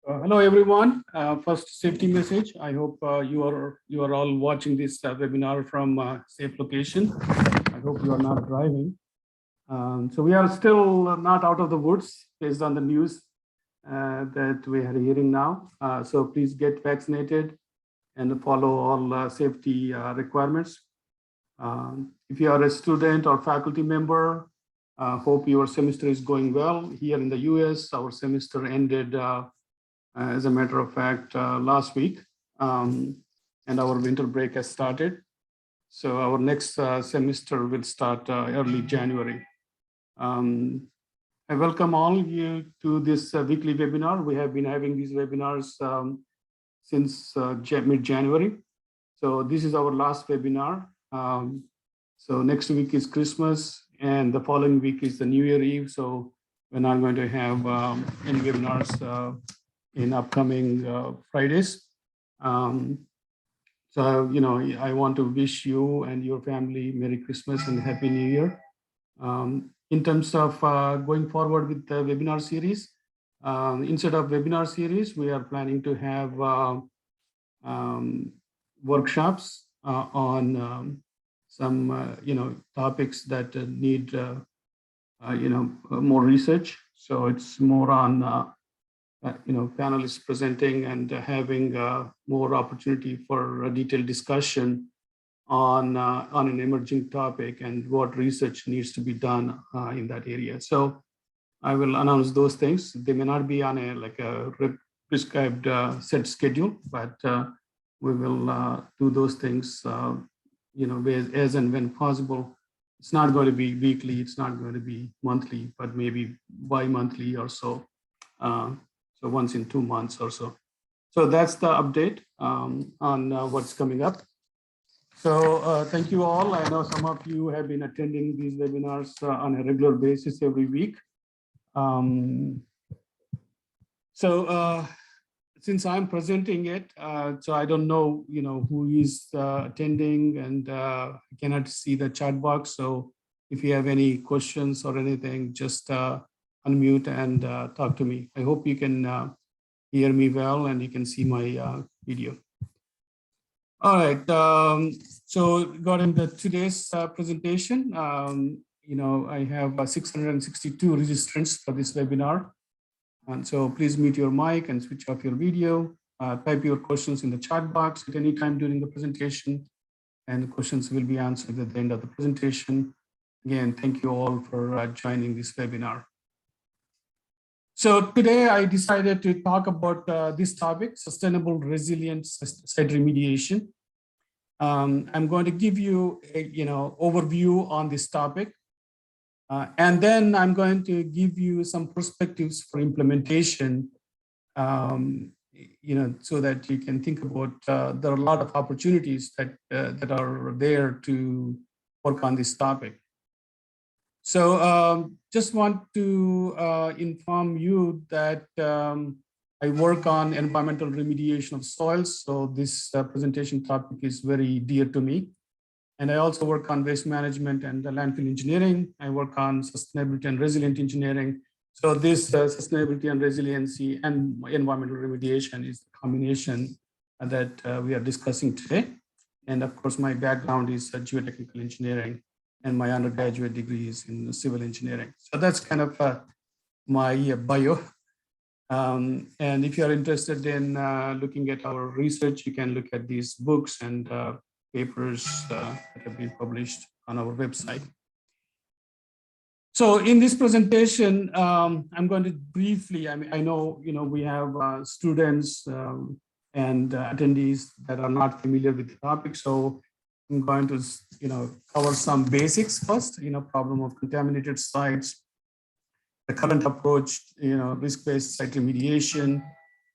Hello, everyone. First, safety message. I hope you are all watching this webinar from safe location. I hope you are not driving. So we are still not out of the woods based on the news that we are hearing now. So please get vaccinated and follow all safety requirements. If you are a student or faculty member, hope your semester is going well. Here in the US, our semester ended as a matter of fact, last week, and our winter break has started. So our next semester will start early January. I welcome all of you to this weekly webinar. We have been having these webinars since mid-January. So this is our last webinar. So next week is Christmas, and the following week is the New Year Eve. So we're not going to have any webinars in upcoming Fridays. So, I want to wish you and your family Merry Christmas and Happy New Year. In terms of going forward with the webinar series, instead of webinar series, we are planning to have workshops on some, topics that need, more research. So it's more on panelists presenting and having more opportunity for a detailed discussion on an emerging topic and what research needs to be done in that area. So I will announce those things. They may not be on a prescribed set schedule, but we will do those things, as and when possible. It's not going to be weekly. It's not going to be monthly, but maybe bi-monthly or so. So once in 2 months or so. So that's the update on what's coming up. So thank you all. I know some of you have been attending these webinars on a regular basis every week. Since I'm presenting it, so I don't know, who is attending, and I cannot see the chat box. So if you have any questions or anything, just unmute and talk to me. I hope you can hear me well and you can see my video. All right, so regarding today's presentation, I have 662 registrants for this webinar. And so please mute your mic and switch off your video. Type your questions in the chat box at any time during the presentation, and the questions will be answered at the end of the presentation. Again, thank you all for joining this webinar. So today I decided to talk about this topic, sustainable resilient site remediation. I'm going to give you a overview on this topic. And then I'm going to give you some perspectives for implementation, so that you can think about, there are a lot of opportunities that are there to work on this topic. So just want to inform you that I work on environmental remediation of soils. So this presentation topic is very dear to me. And I also work on waste management and landfill engineering. I work on sustainability and resilient engineering. So this sustainability and resiliency and environmental remediation is the combination that we are discussing today. And of course, my background is geotechnical engineering, and my undergraduate degree is in civil engineering. So that's kind of my bio. And if you're interested in looking at our research, you can look at these books and papers that have been published on our website. So in this presentation, I'm going to briefly, I know we have students and attendees that are not familiar with the topic. So I'm going to cover some basics first, problem of contaminated sites, the current approach, risk-based site remediation,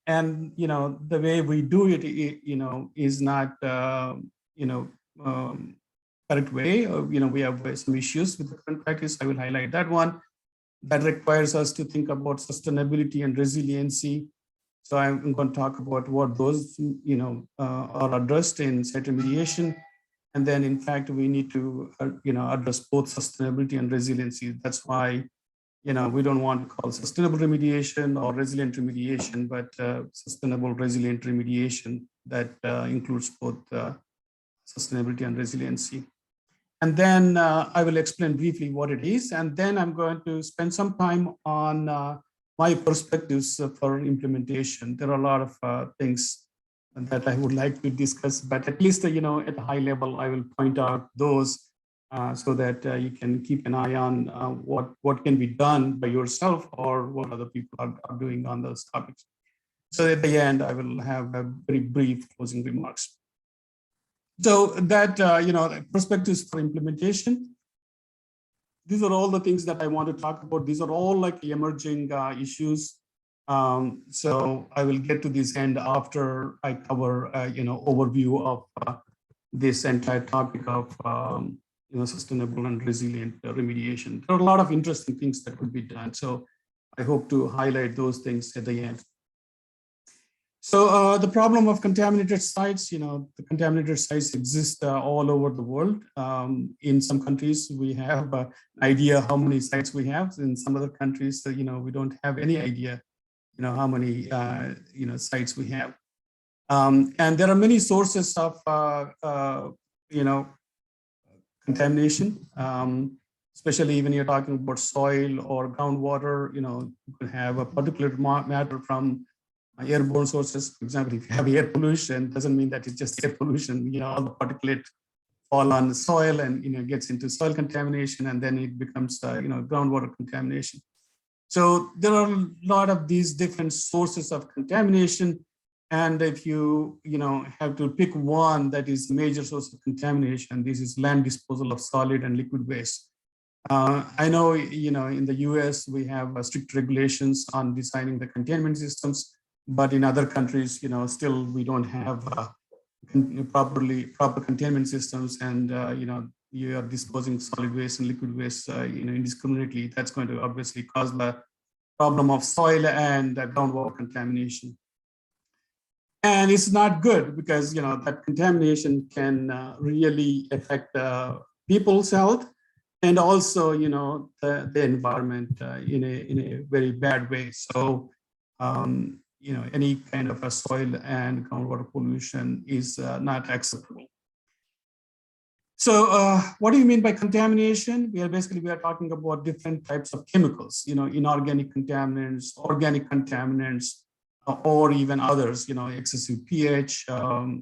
and the way we do it, is not correct way. We have some issues with the current practice. I will highlight that one. That requires us to think about sustainability and resiliency. So I'm going to talk about what those are addressed in site remediation. And then, in fact, we need to address both sustainability and resiliency. That's why we don't want to call sustainable remediation or resilient remediation, but sustainable resilient remediation that includes both sustainability and resiliency. And then I will explain briefly what it is, and then I'm going to spend some time on my perspectives for implementation. There are a lot of things that I would like to discuss, but at least, at a high level, I will point out those so that you can keep an eye on what can be done by yourself or what other people are doing on those topics. So at the end, I will have a very brief closing remarks. So that, perspectives for implementation, these are all the things that I want to talk about. These are all like emerging issues. So I will get to this end after I cover, overview of this entire topic of, sustainable and resilient remediation. There are a lot of interesting things that could be done. So I hope to highlight those things at the end. So the problem of contaminated sites, the contaminated sites exist all over the world. In some countries, we have an idea how many sites we have. In some other countries, we don't have any idea, how many, sites we have. And there are many sources of, contamination, especially when you're talking about soil or groundwater. You can have a particulate matter from airborne sources. For example, if you have air pollution, doesn't mean that it's just air pollution. All the particulate fall on the soil and gets into soil contamination, and then it becomes groundwater contamination. So there are a lot of these different sources of contamination, and if you have to pick one that is a major source of contamination, this is land disposal of solid and liquid waste. I know in the US we have strict regulations on designing the containment systems. But in other countries, still we don't have proper containment systems, and you are disposing solid waste and liquid waste, indiscriminately. That's going to obviously cause the problem of soil and groundwater contamination. And it's not good because that contamination can really affect people's health and also the environment in a very bad way. So. Any kind of a soil and groundwater pollution is not acceptable. So what do you mean by contamination? We are talking about different types of chemicals, inorganic contaminants, organic contaminants, or even others, excessive pH or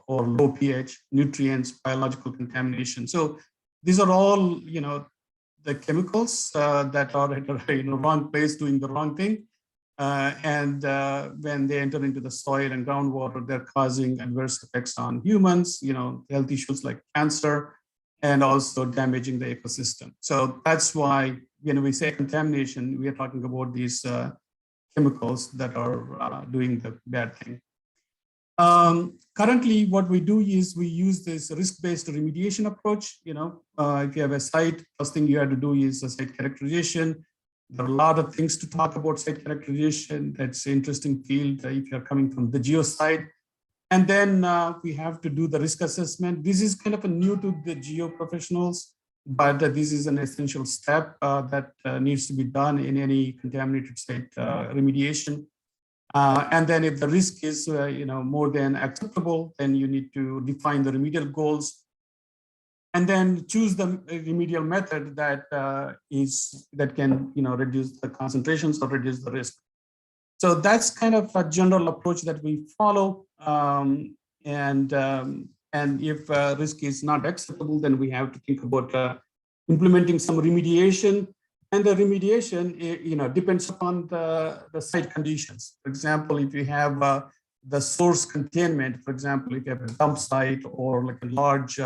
low pH, nutrients, biological contamination. So these are all, the chemicals that are at the wrong place doing the wrong thing. And when they enter into the soil and groundwater, they're causing adverse effects on humans, health issues like cancer, and also damaging the ecosystem. So that's why when we say contamination, we are talking about these chemicals that are doing the bad thing. Currently, what we do is we use this risk-based remediation approach. If you have a site, first thing you have to do is a site characterization. There are a lot of things to talk about site characterization. That's an interesting field if you're coming from the geo side. And then we have to do the risk assessment. This is kind of new to the geo professionals, but this is an essential step that needs to be done in any contaminated site remediation. And then if the risk is more than acceptable, then you need to define the remedial goals. And then choose the remedial method that can reduce the concentrations or reduce the risk. So that's kind of a general approach that we follow. And if risk is not acceptable, then we have to think about implementing some remediation. And the remediation, depends upon the site conditions. For example, if you have the source containment, for example, if you have a dump site or like a large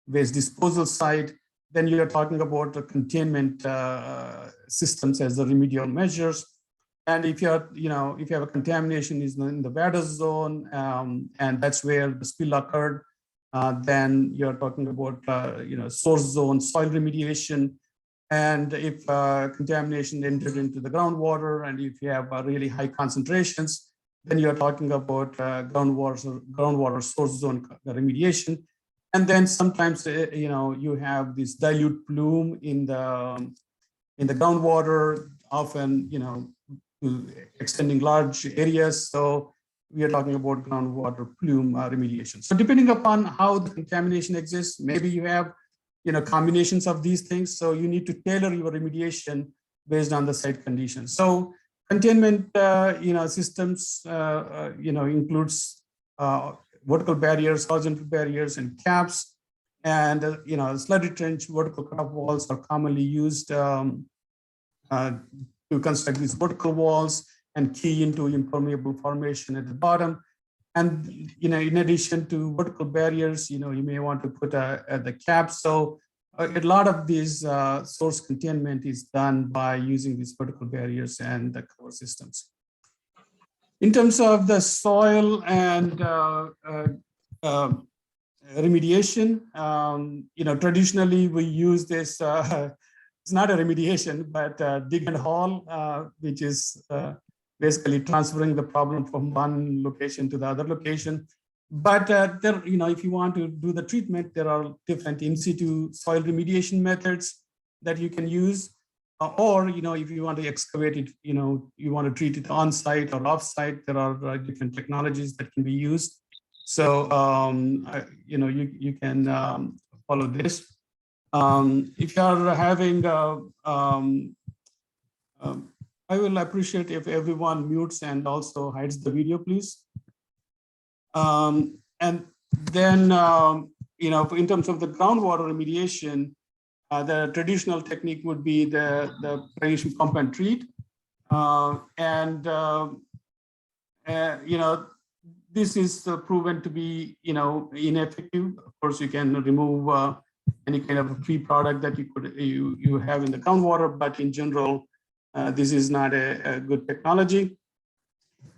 waste disposal site, then you're talking about the containment systems as the remedial measures. And if if you have a contamination is in the water zone, and that's where the spill occurred, then you're talking about source zone soil remediation. And if contamination entered into the groundwater, and if you have really high concentrations, then you're talking about groundwater source zone remediation. And then sometimes, you have this dilute plume in the in the groundwater, often, extending large areas. So we are talking about groundwater plume remediation. So depending upon how the contamination exists, maybe you have, combinations of these things. So you need to tailor your remediation based on the site conditions. So containment, systems, includes vertical barriers, horizontal barriers, and caps. And, slurry trench vertical cutoff walls are commonly used to construct these vertical walls and key into impermeable formation at the bottom. And, in addition to vertical barriers, you may want to put the caps. So a lot of these source containment is done by using these vertical barriers and the cover systems. In terms of the soil and remediation, traditionally we use this, it's not a remediation, but dig and haul, which is basically transferring the problem from one location to the other location. But there, if you want to do the treatment, there are different in situ soil remediation methods that you can use. Or, if you want to excavate it, you want to treat it on site or off site, there are different technologies that can be used. So, you can follow this. If you are having, I will appreciate if everyone mutes and also hides the video, please. And then, in terms of the groundwater remediation, the traditional technique would be the traditional pump and treat. This is proven to be, ineffective. Of course, you can remove any kind of free product that you have in the groundwater, but in general, this is not a good technology.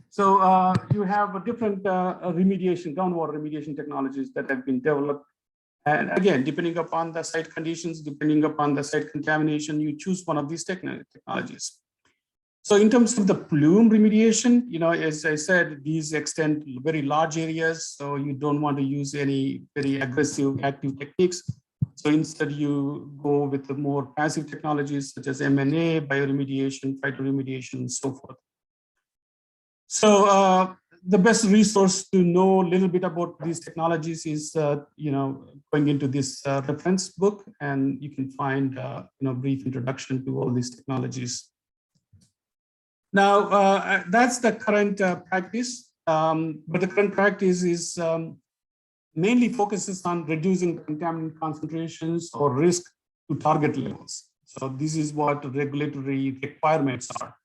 So you have a different groundwater remediation technologies that have been developed. And again, depending upon the site conditions, depending upon the site contamination, you choose one of these technologies. So in terms of the plume remediation, as I said, these extend very large areas. So you don't want to use any very aggressive active techniques. So instead you go with the more passive technologies such as M&A, bioremediation, phytoremediation, and so forth. So the best resource to know a little bit about these technologies is, going into this reference book, and you can find, brief introduction to all these technologies. Now, that's the current practice, but the current practice is mainly focuses on reducing contaminant concentrations or risk to target levels. So this is what regulatory requirements are.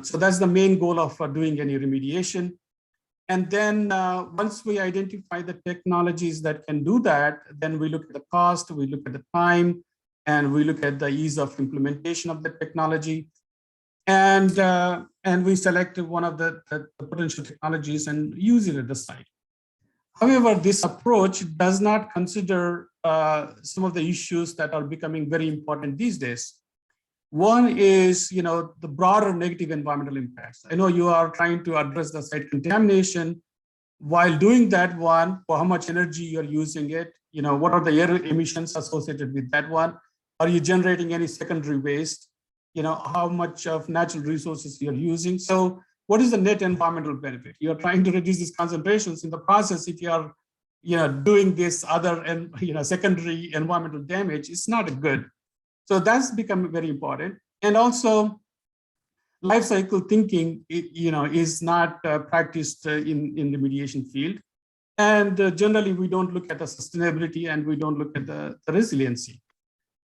So that's the main goal of doing any remediation. And then once we identify the technologies that can do that, then we look at the cost, we look at the time, and we look at the ease of implementation of the technology. And we select one of the potential technologies and use it at the site. However, this approach does not consider some of the issues that are becoming very important these days. One is, the broader negative environmental impacts. I know you are trying to address the site contamination. While doing that one, for how much energy you're using it, what are the air emissions associated with that one? Are you generating any secondary waste? How much of natural resources you're using? So what is the net environmental benefit? You're trying to reduce these concentrations. In the process, if you are, doing this other and, secondary environmental damage, it's not good. So that's become very important. And also, life cycle thinking, is not practiced in the remediation field. And generally, we don't look at the sustainability and we don't look at the resiliency.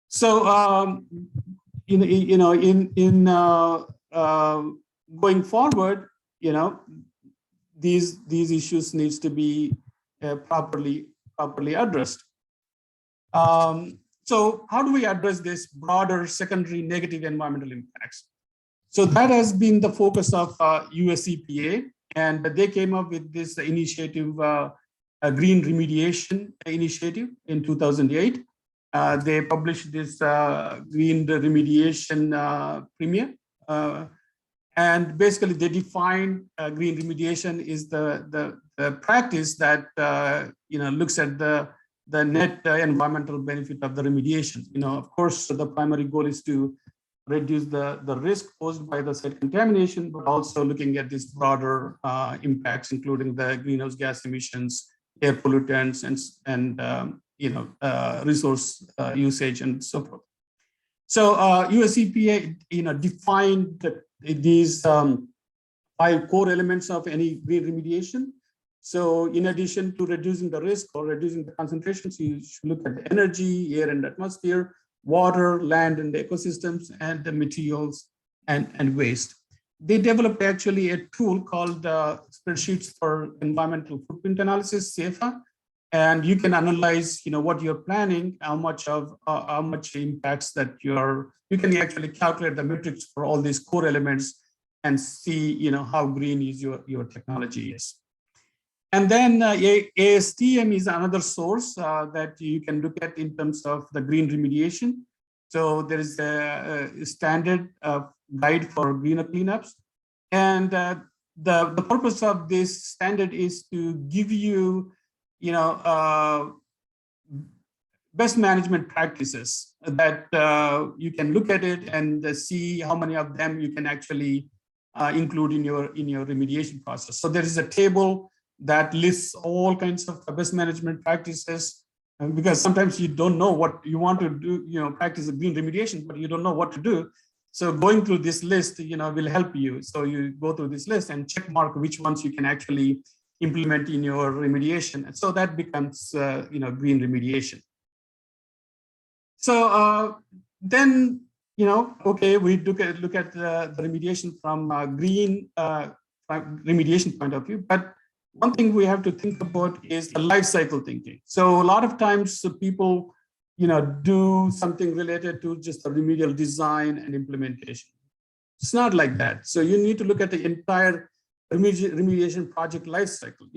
So, going forward, these issues needs to be properly addressed. So how do we address this broader secondary negative environmental impacts? So that has been the focus of US EPA, and they came up with this initiative, Green Remediation Initiative in 2008. They published this Green Remediation Premier, and basically they define green remediation is the practice that looks at the net environmental benefit of the remediation. Of course, the primary goal is to reduce the risk posed by the site contamination, but also looking at these broader impacts, including the greenhouse gas emissions, air pollutants, and resource usage and so forth. So US EPA, defined these 5 core elements of any green remediation. So in addition to reducing the risk or reducing the concentrations, you should look at the energy, air and atmosphere, water, land and ecosystems, and the materials and waste. They developed actually a tool called Spreadsheets for Environmental Footprint Analysis, SEFA, and you can analyze, what you're planning, how much impacts that you can actually calculate the metrics for all these core elements and see, how green is your technology is. And then ASTM is another source that you can look at in terms of the green remediation. So there is a standard guide for greener cleanups. And the purpose of this standard is to give you, best management practices that you can look at it and see how many of them you can actually include in your remediation process. So there is a table that lists all kinds of best management practices, because sometimes you don't know what you want to do, practice a green remediation, but you don't know what to do. So going through this list, will help you. So you go through this list and check mark which ones you can actually implement in your remediation. And so that becomes, green remediation. So then, okay, we look at the remediation from a green remediation point of view, but one thing we have to think about is the life cycle thinking. So a lot of times people, do something related to just the remedial design and implementation. It's not like that. So you need to look at the entire remediation project life cycle,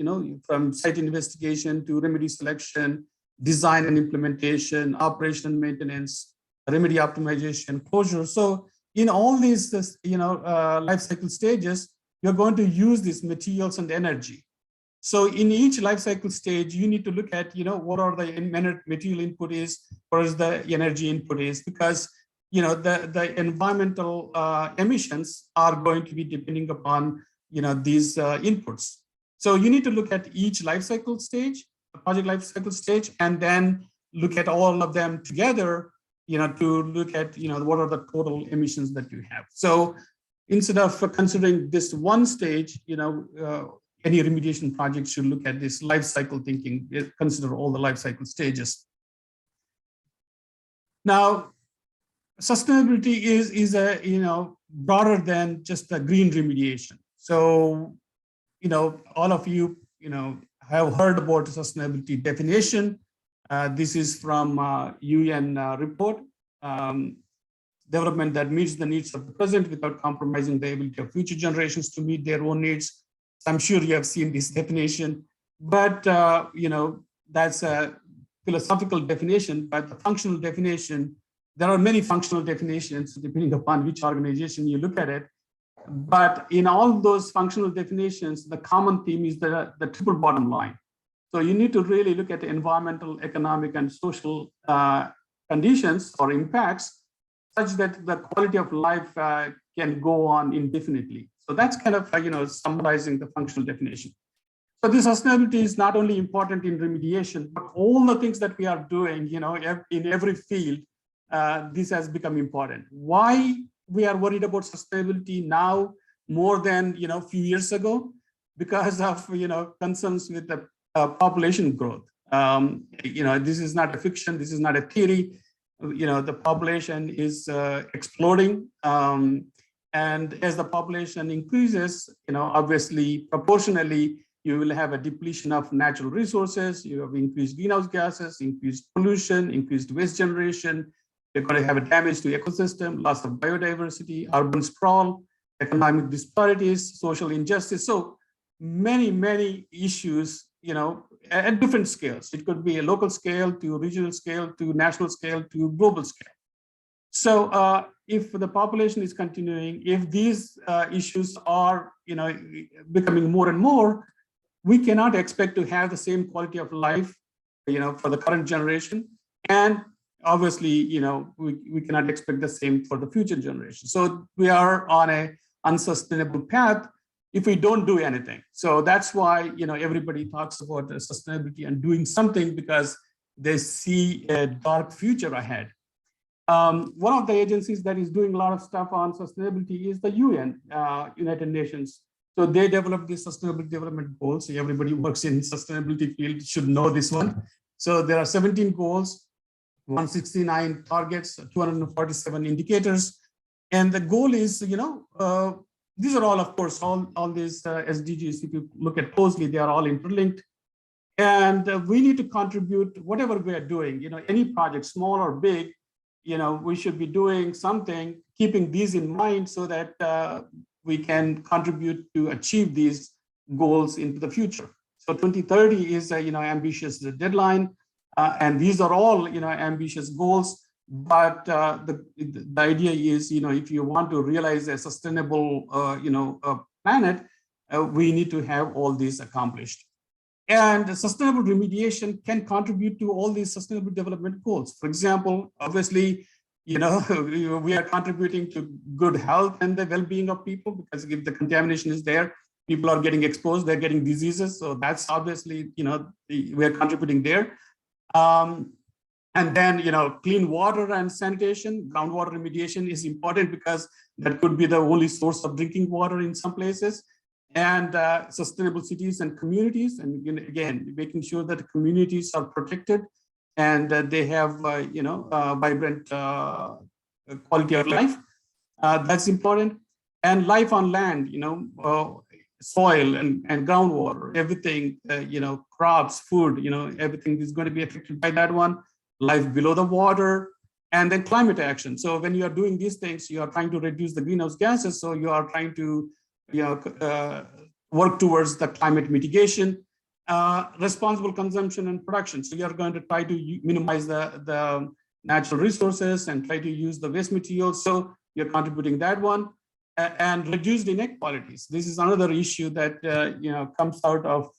from site investigation to remedy selection, design and implementation, operation and maintenance, remedy optimization, closure. So in all these, life cycle stages, you're going to use these materials and energy. So in each life cycle stage, you need to look at, what are the material input is, what is the energy input is, because, the environmental emissions are going to be depending upon, these inputs. So you need to look at each life cycle stage, project life cycle stage, and then look at all of them together, to look at, what are the total emissions that you have. So instead of considering this one stage, any remediation project should look at this life cycle thinking, consider all the life cycle stages. Now, sustainability is a, broader than just the green remediation. So, all of you, have heard about the sustainability definition. This is from UN report, development that meets the needs of the present without compromising the ability of future generations to meet their own needs. I'm sure you have seen this definition, but that's a philosophical definition, but the functional definition, there are many functional definitions depending upon which organization you look at it. But in all those functional definitions, the common theme is the triple bottom line. So you need to really look at the environmental, economic, and social conditions or impacts such that the quality of life can go on indefinitely. So that's kind of, summarizing the functional definition. So this sustainability is not only important in remediation, but all the things that we are doing, in every field, this has become important. Why we are worried about sustainability now more than, a few years ago? Because of, concerns with the population growth. This is not a fiction. This is not a theory. The population is exploding. And as the population increases, obviously, proportionally, you will have a depletion of natural resources. You have increased greenhouse gases, increased pollution, increased waste generation. You're going to have a damage to ecosystem, loss of biodiversity, urban sprawl, economic disparities, social injustice. So many issues, at different scales. It could be a local scale to regional scale to national scale to global scale. So if the population is continuing, if these issues are, becoming more and more, we cannot expect to have the same quality of life, for the current generation. And obviously, we cannot expect the same for the future generation. So we are on a unsustainable path if we don't do anything. So that's why, everybody talks about sustainability and doing something, because they see a dark future ahead. One of the agencies that is doing a lot of stuff on sustainability is the UN, United Nations. So they developed the Sustainable Development Goals. So everybody who works in sustainability field should know this one. So there are 17 goals, 169 targets, 247 indicators. And the goal is, these are all, of course, all these SDGs, if you look at closely, they are all interlinked. And we need to contribute whatever we are doing, any project, small or big, we should be doing something, keeping these in mind so that we can contribute to achieve these goals into the future. So 2030 is a ambitious deadline, and these are all ambitious goals. But the idea is, if you want to realize a sustainable planet, we need to have all these accomplished. And sustainable remediation can contribute to all these sustainable development goals. For example, obviously, we are contributing to good health and the well-being of people, because if the contamination is there, people are getting exposed, they're getting diseases. So that's obviously, we are contributing there. And then, clean water and sanitation, groundwater remediation is important because that could be the only source of drinking water in some places. And sustainable cities and communities, and again, making sure that the communities are protected and that they have, vibrant quality of life. That's important. And life on land, soil and groundwater, everything, crops, food, everything is going to be affected by that one. Life below the water, and then climate action. So when you are doing these things, you are trying to reduce the greenhouse gases. So you are trying to work towards the climate mitigation, responsible consumption and production. So you are going to try to minimize the natural resources and try to use the waste materials. So you're contributing that one, and reduced inequalities. This is another issue that comes out of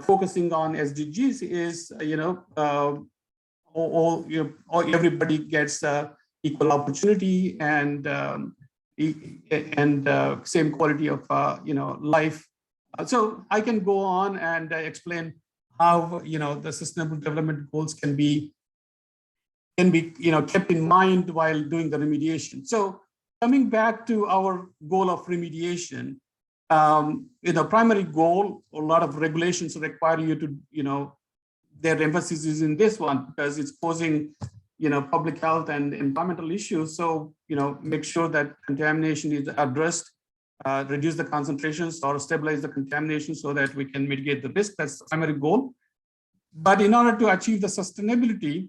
focusing on SDGs is everybody gets equal opportunity and same quality of life. So I can go on and explain how the sustainable development goals can be kept in mind while doing the remediation. So coming back to our goal of remediation, primary goal, a lot of regulations require you to their emphasis is in this one because it's posing public health and environmental issues. So, make sure that contamination is addressed, reduce the concentrations or stabilize the contamination so that we can mitigate the risk. That's the primary goal. But in order to achieve the sustainability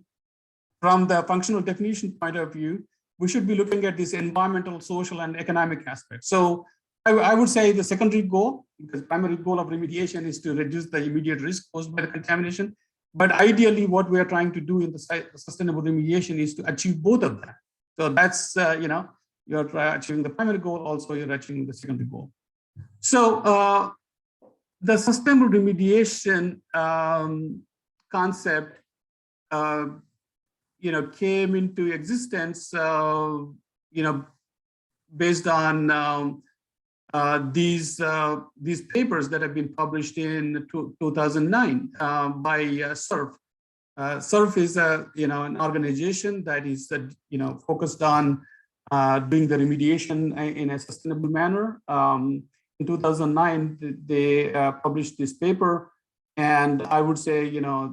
from the functional definition point of view, we should be looking at this environmental, social, and economic aspect. So I would say the secondary goal, because primary goal of remediation is to reduce the immediate risk posed by the contamination. But ideally, what we are trying to do in the sustainable remediation is to achieve both of them. So that's, you're achieving the primary goal, also you're achieving the secondary goal. So the sustainable remediation concept, came into existence, based on these papers that have been published in 2009 by SRF. SRF is an organization that is focused on doing the remediation in a sustainable manner. In 2009, they published this paper, and I would say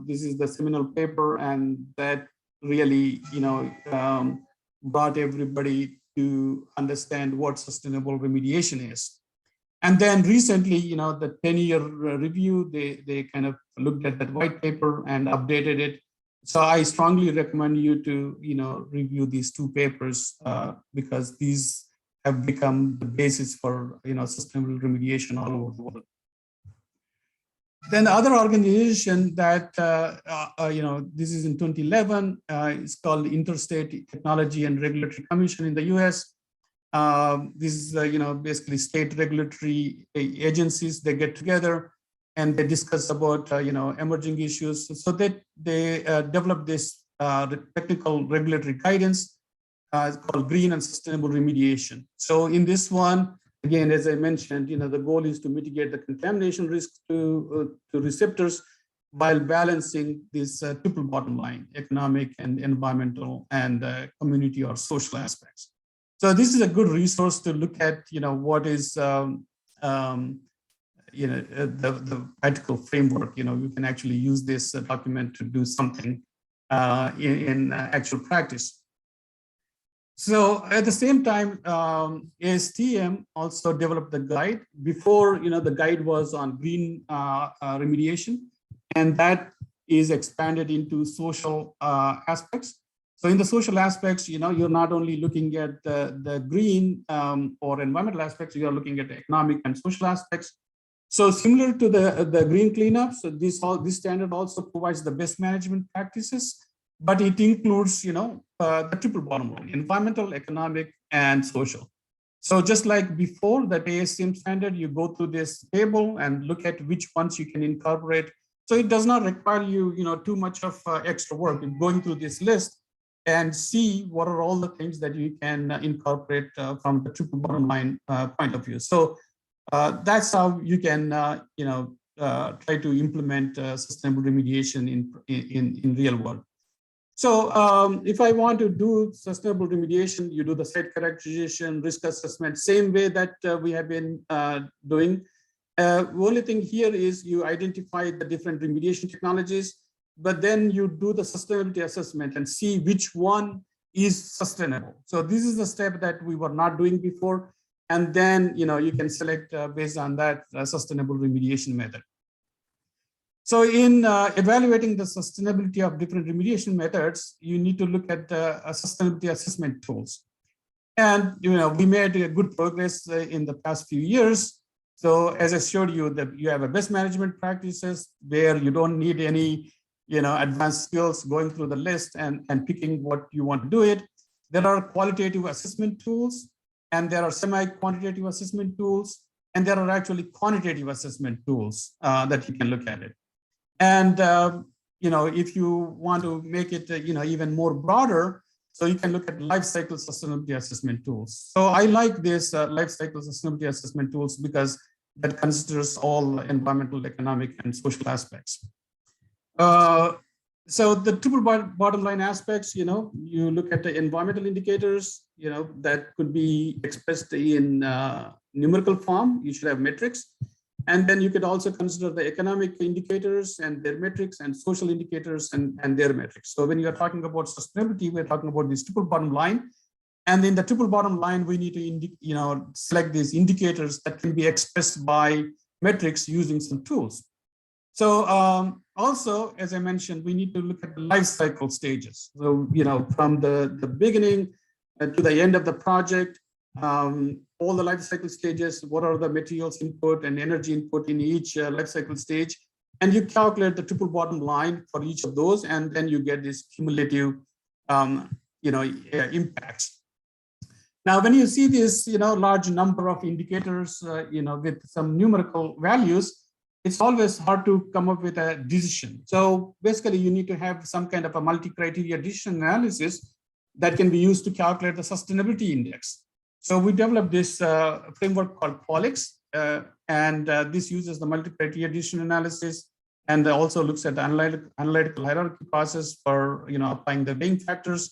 this is the seminal paper, and that really brought everybody to understand what sustainable remediation is. And then recently, the 10-year review, they kind of looked at that white paper and updated it. So I strongly recommend you to, review these two papers because these have become the basis for, sustainable remediation all over the world. Then the other organization that, this is in 2011, it's called Interstate Technology and Regulatory Commission in the US. This is, basically state regulatory agencies, they get together and they discuss about emerging issues. So that they develop this technical regulatory guidance called green and sustainable remediation. So in this one, again, as I mentioned, the goal is to mitigate the contamination risk to receptors while balancing this triple bottom line, economic and environmental and community or social aspects. So this is a good resource to look at, what is, the practical framework. You can actually use this document to do something in actual practice. So at the same time, ASTM also developed the guide. Before, the guide was on green remediation, and that is expanded into social aspects. So in the social aspects, you're not only looking at the green or environmental aspects, you are looking at the economic and social aspects. So similar to the green cleanup, so this standard also provides the best management practices, but it includes, the triple bottom line, environmental, economic, and social. So just like before the ASTM standard, you go through this table and look at which ones you can incorporate. So it does not require you, too much of extra work in going through this list and see what are all the things that you can incorporate from the triple bottom line point of view. So that's how you can, try to implement sustainable remediation in real world. So if I want to do sustainable remediation, you do the site characterization, risk assessment, same way that we have been doing. The only thing here is you identify the different remediation technologies, but then you do the sustainability assessment and see which one is sustainable. So this is the step that we were not doing before. And then, you can select based on that sustainable remediation method. So in evaluating the sustainability of different remediation methods, you need to look at sustainability assessment tools. And we made good progress in the past few years. So as I showed you, that you have a best management practices where you don't need any advanced skills going through the list and picking what you want to do it. There are qualitative assessment tools, and there are semi-quantitative assessment tools, and there are actually quantitative assessment tools that you can look at it. And if you want to make it even more broader, so you can look at life cycle sustainability assessment tools. So I like this life cycle sustainability assessment tools because that considers all environmental, economic, and social aspects. So the triple bottom line aspects, you look at the environmental indicators, that could be expressed in numerical form. You should have metrics. And then you could also consider the economic indicators and their metrics, and social indicators and their metrics. So when you're talking about sustainability, we're talking about this triple bottom line. And in the triple bottom line, we need to select these indicators that can be expressed by metrics using some tools. So also, as I mentioned, we need to look at the life cycle stages. So, from the beginning to the end of the project, all the life cycle stages, what are the materials input and energy input in each life cycle stage, and you calculate the triple bottom line for each of those, and then you get this cumulative, impacts. Now, when you see this, large number of indicators, with some numerical values, it's always hard to come up with a decision. So basically, you need to have some kind of a multi-criteria decision analysis that can be used to calculate the sustainability index. So we developed this framework called Polix, and this uses the multi-criteria decision analysis, and also looks at the analytical hierarchy process for applying the weighting factors.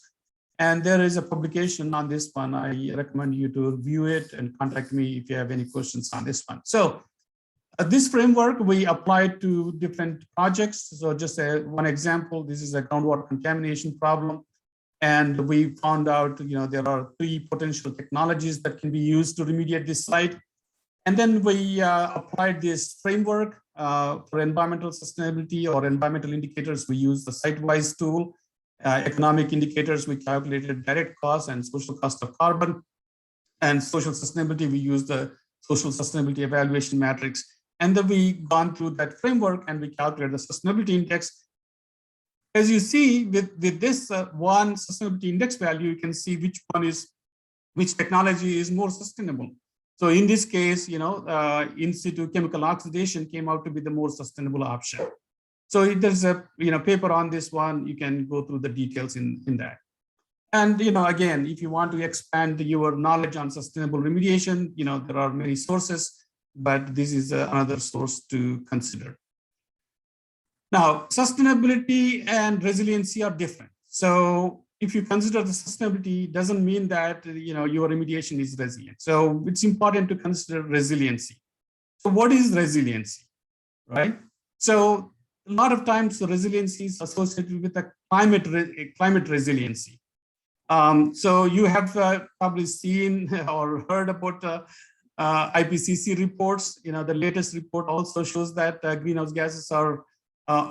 And there is a publication on this one. I recommend you to review it and contact me if you have any questions on this one. So this framework we applied to different projects. So just one example, this is a groundwater contamination problem. And we found out, there are 3 potential technologies that can be used to remediate this site. And then we applied this framework for environmental sustainability or environmental indicators. We use the site-wise tool. Economic indicators, we calculated direct cost and social cost of carbon. And social sustainability, we use the social sustainability evaluation matrix. And then we gone through that framework and we calculated the sustainability index. As you see, with this one sustainability index value, you can see which technology is more sustainable. So in this case, in situ chemical oxidation came out to be the more sustainable option. So there's a paper on this one. You can go through the details in that. And again, if you want to expand your knowledge on sustainable remediation, there are many sources, but this is another source to consider. Now, sustainability and resiliency are different. So if you consider the sustainability, doesn't mean that your remediation is resilient. So it's important to consider resiliency. So what is resiliency, right? So a lot of times the resiliency is associated with a climate resiliency. So you have probably seen or heard about IPCC reports. The latest report also shows that greenhouse gases are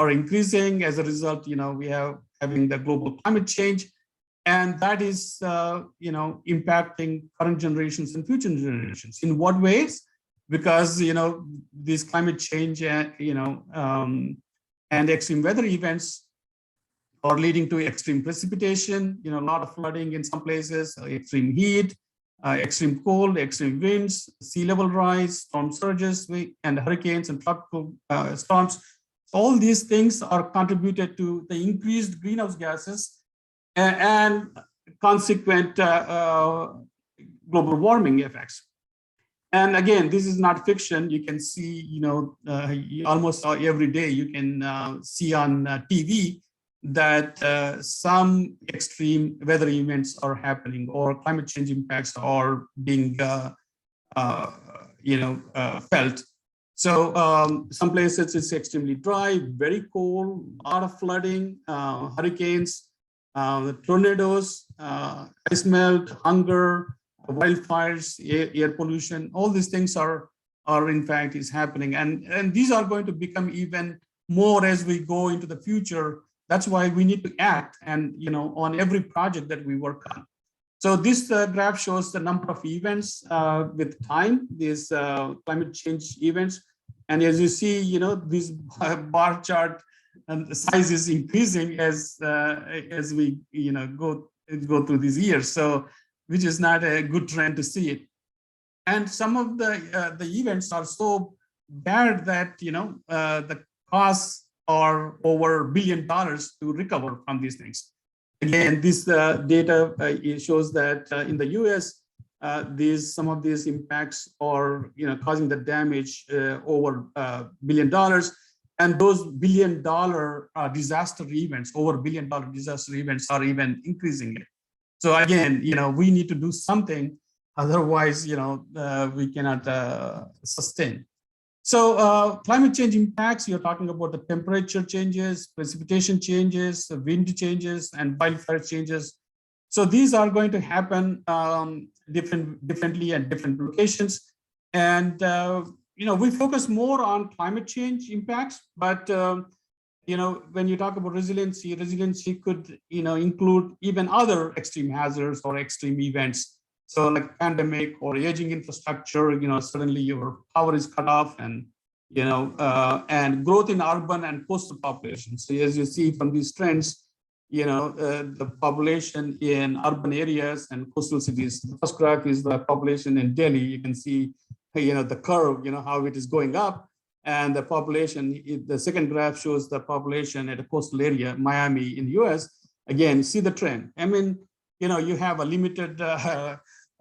increasing. As a result, we have having the global climate change, and that is impacting current generations and future generations. In what ways? Because this climate change and extreme weather events are leading to extreme precipitation, a lot of flooding in some places, extreme heat, extreme cold, extreme winds, sea level rise, storm surges, and hurricanes and tropical storms. All these things are contributed to the increased greenhouse gases and consequent global warming effects. And again, this is not fiction. You can see, almost every day you can see on TV that some extreme weather events are happening or climate change impacts are being, felt. So some places it's extremely dry, very cold, a lot of flooding, hurricanes, tornadoes, ice melt, hunger, wildfires, air pollution. All these things are in fact is happening, and these are going to become even more as we go into the future. That's why we need to act, and on every project that we work on. So this graph shows the number of events with time, these climate change events. And as you see, this bar chart and the size is increasing as we go through these years. So which is not a good trend to see it. And some of the events are so bad that the costs are over $1 billion to recover from these things. Again, this data shows that in the US, some of these impacts are causing the damage over $1 billion, and those $1 billion disaster events, over $1 billion disaster events, are even increasing it. So again, we need to do something, otherwise, we cannot sustain. So climate change impacts, you're talking about the temperature changes, precipitation changes, wind changes, and wildfire changes. So these are going to happen differently at different locations. And, we focus more on climate change impacts, but when you talk about resiliency could, include even other extreme hazards or extreme events. So like pandemic or aging infrastructure, suddenly your power is cut off, and, and growth in urban and coastal populations. So as you see from these trends, the population in urban areas and coastal cities. The first graph is the population in Delhi. You can see, the curve, how it is going up. And the population, the second graph shows the population at a coastal area, Miami in the US. Again, see the trend. I mean, you have a limited,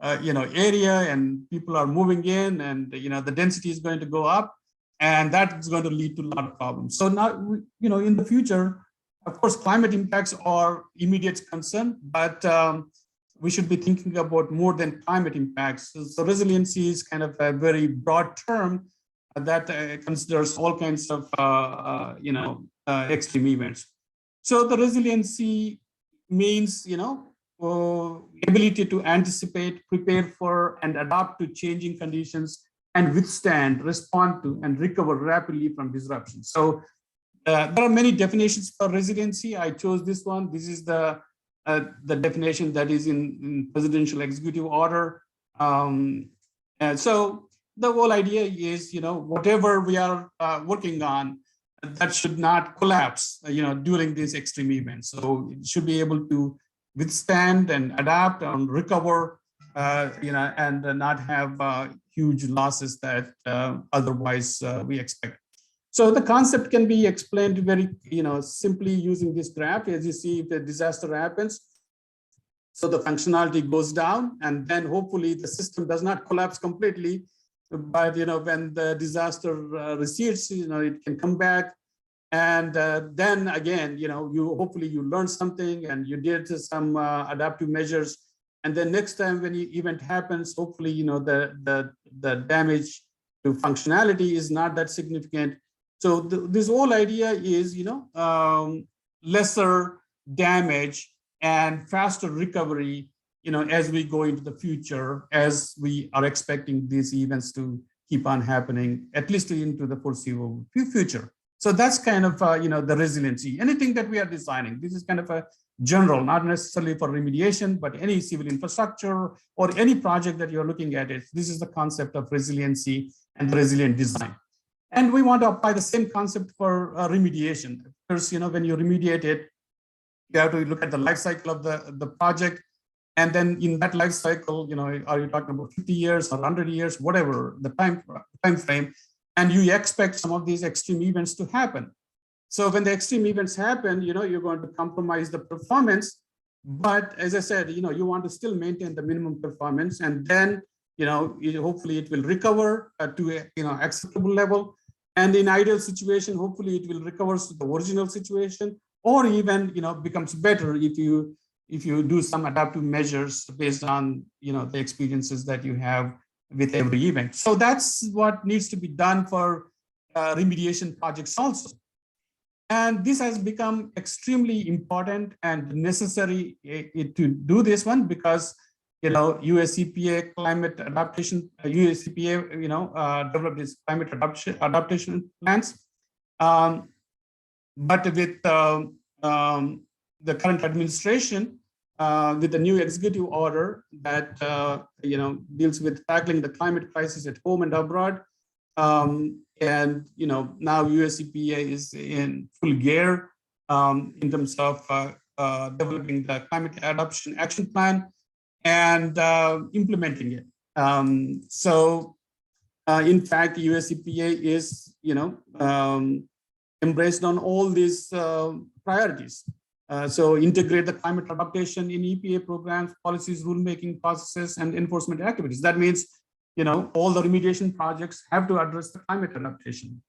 area, and people are moving in, and, the density is going to go up, and that's going to lead to a lot of problems. So now, in the future, of course, climate impacts are immediate concern, but we should be thinking about more than climate impacts. So resiliency is kind of a very broad term that considers all kinds of extreme events. So the resiliency means ability to anticipate, prepare for, and adapt to changing conditions, and withstand, respond to, and recover rapidly from disruption. So there are many definitions for resiliency. I chose this one. This is the definition that is in presidential executive order. And so the whole idea is, whatever we are working on, that should not collapse, during these extreme events. So it should be able to withstand and adapt and recover, and not have huge losses that otherwise we expect. So the concept can be explained very, simply using this graph. As you see, if a disaster happens, so the functionality goes down, and then hopefully the system does not collapse completely. But when the disaster recedes, it can come back, and then again, you hopefully you learn something and you did some adaptive measures, and then next time when the event happens, hopefully the damage to functionality is not that significant. So this whole idea is lesser damage and faster recovery, as we go into the future, as we are expecting these events to keep on happening, at least into the foreseeable future. So that's kind of, the resiliency. Anything that we are designing, this is kind of a general, not necessarily for remediation, but any civil infrastructure or any project that you're looking at it. This is the concept of resiliency and resilient design. And we want to apply the same concept for remediation. First, when you remediate it, you have to look at the life cycle of the project. And then in that life cycle, are you talking about 50 years or 100 years, whatever the time frame, and you expect some of these extreme events to happen. So when the extreme events happen, you're going to compromise the performance. But as I said, you want to still maintain the minimum performance, and then hopefully it will recover to acceptable level. And in ideal situation, hopefully it will recover to the original situation, or even becomes better if you do some adaptive measures based on the experiences that you have with every event. So that's what needs to be done for remediation projects also. And this has become extremely important and necessary to do this one, because US EPA climate adaptation, US EPA developed its climate adaptation plans. But with the current administration, with the new executive order that deals with tackling the climate crisis at home and abroad, and now US EPA is in full gear in terms of developing the climate adaptation action plan and implementing it. So in fact, US EPA is embraced on all these priorities. So integrate the climate adaptation in EPA programs, policies, rulemaking processes, and enforcement activities. That means, all the remediation projects have to address the climate adaptation.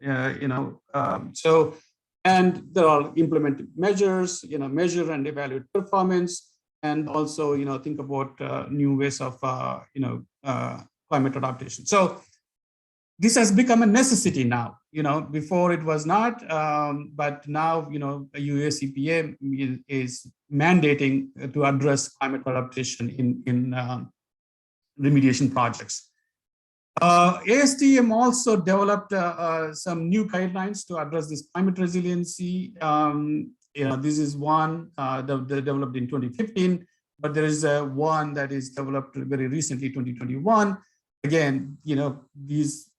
And there are implemented measures, measure and evaluate performance, and also, think about new ways of, climate adaptation. So this has become a necessity now. Before it was not, but now, US EPA is mandating to address climate adaptation in remediation projects. ASTM also developed some new guidelines to address this climate resiliency. This is one they developed in 2015, but there is one that is developed very recently, 2021. Again, these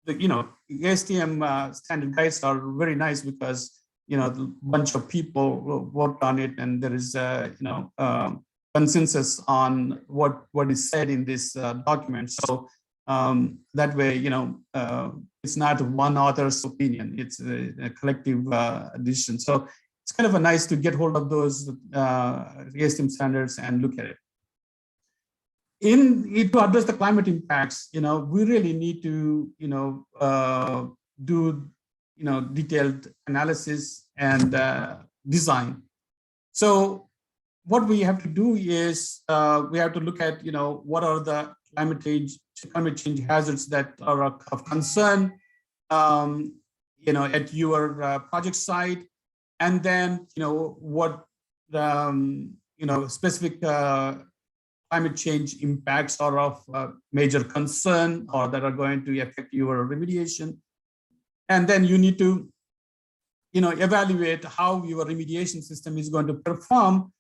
ASTM standard guides are very nice because a bunch of people worked on it, and there is consensus on what is said in this document. So that way, it's not one author's opinion; it's a collective decision. So it's kind of nice to get hold of those ASTM standards and look at it. To address the climate impacts, we really need to, do, detailed analysis and design. So what we have to do is we have to look at, what are the climate change hazards that are of concern, at your project site, and then, what specific climate change impacts are of major concern or that are going to affect your remediation. And then you need to, evaluate how your remediation system is going to perform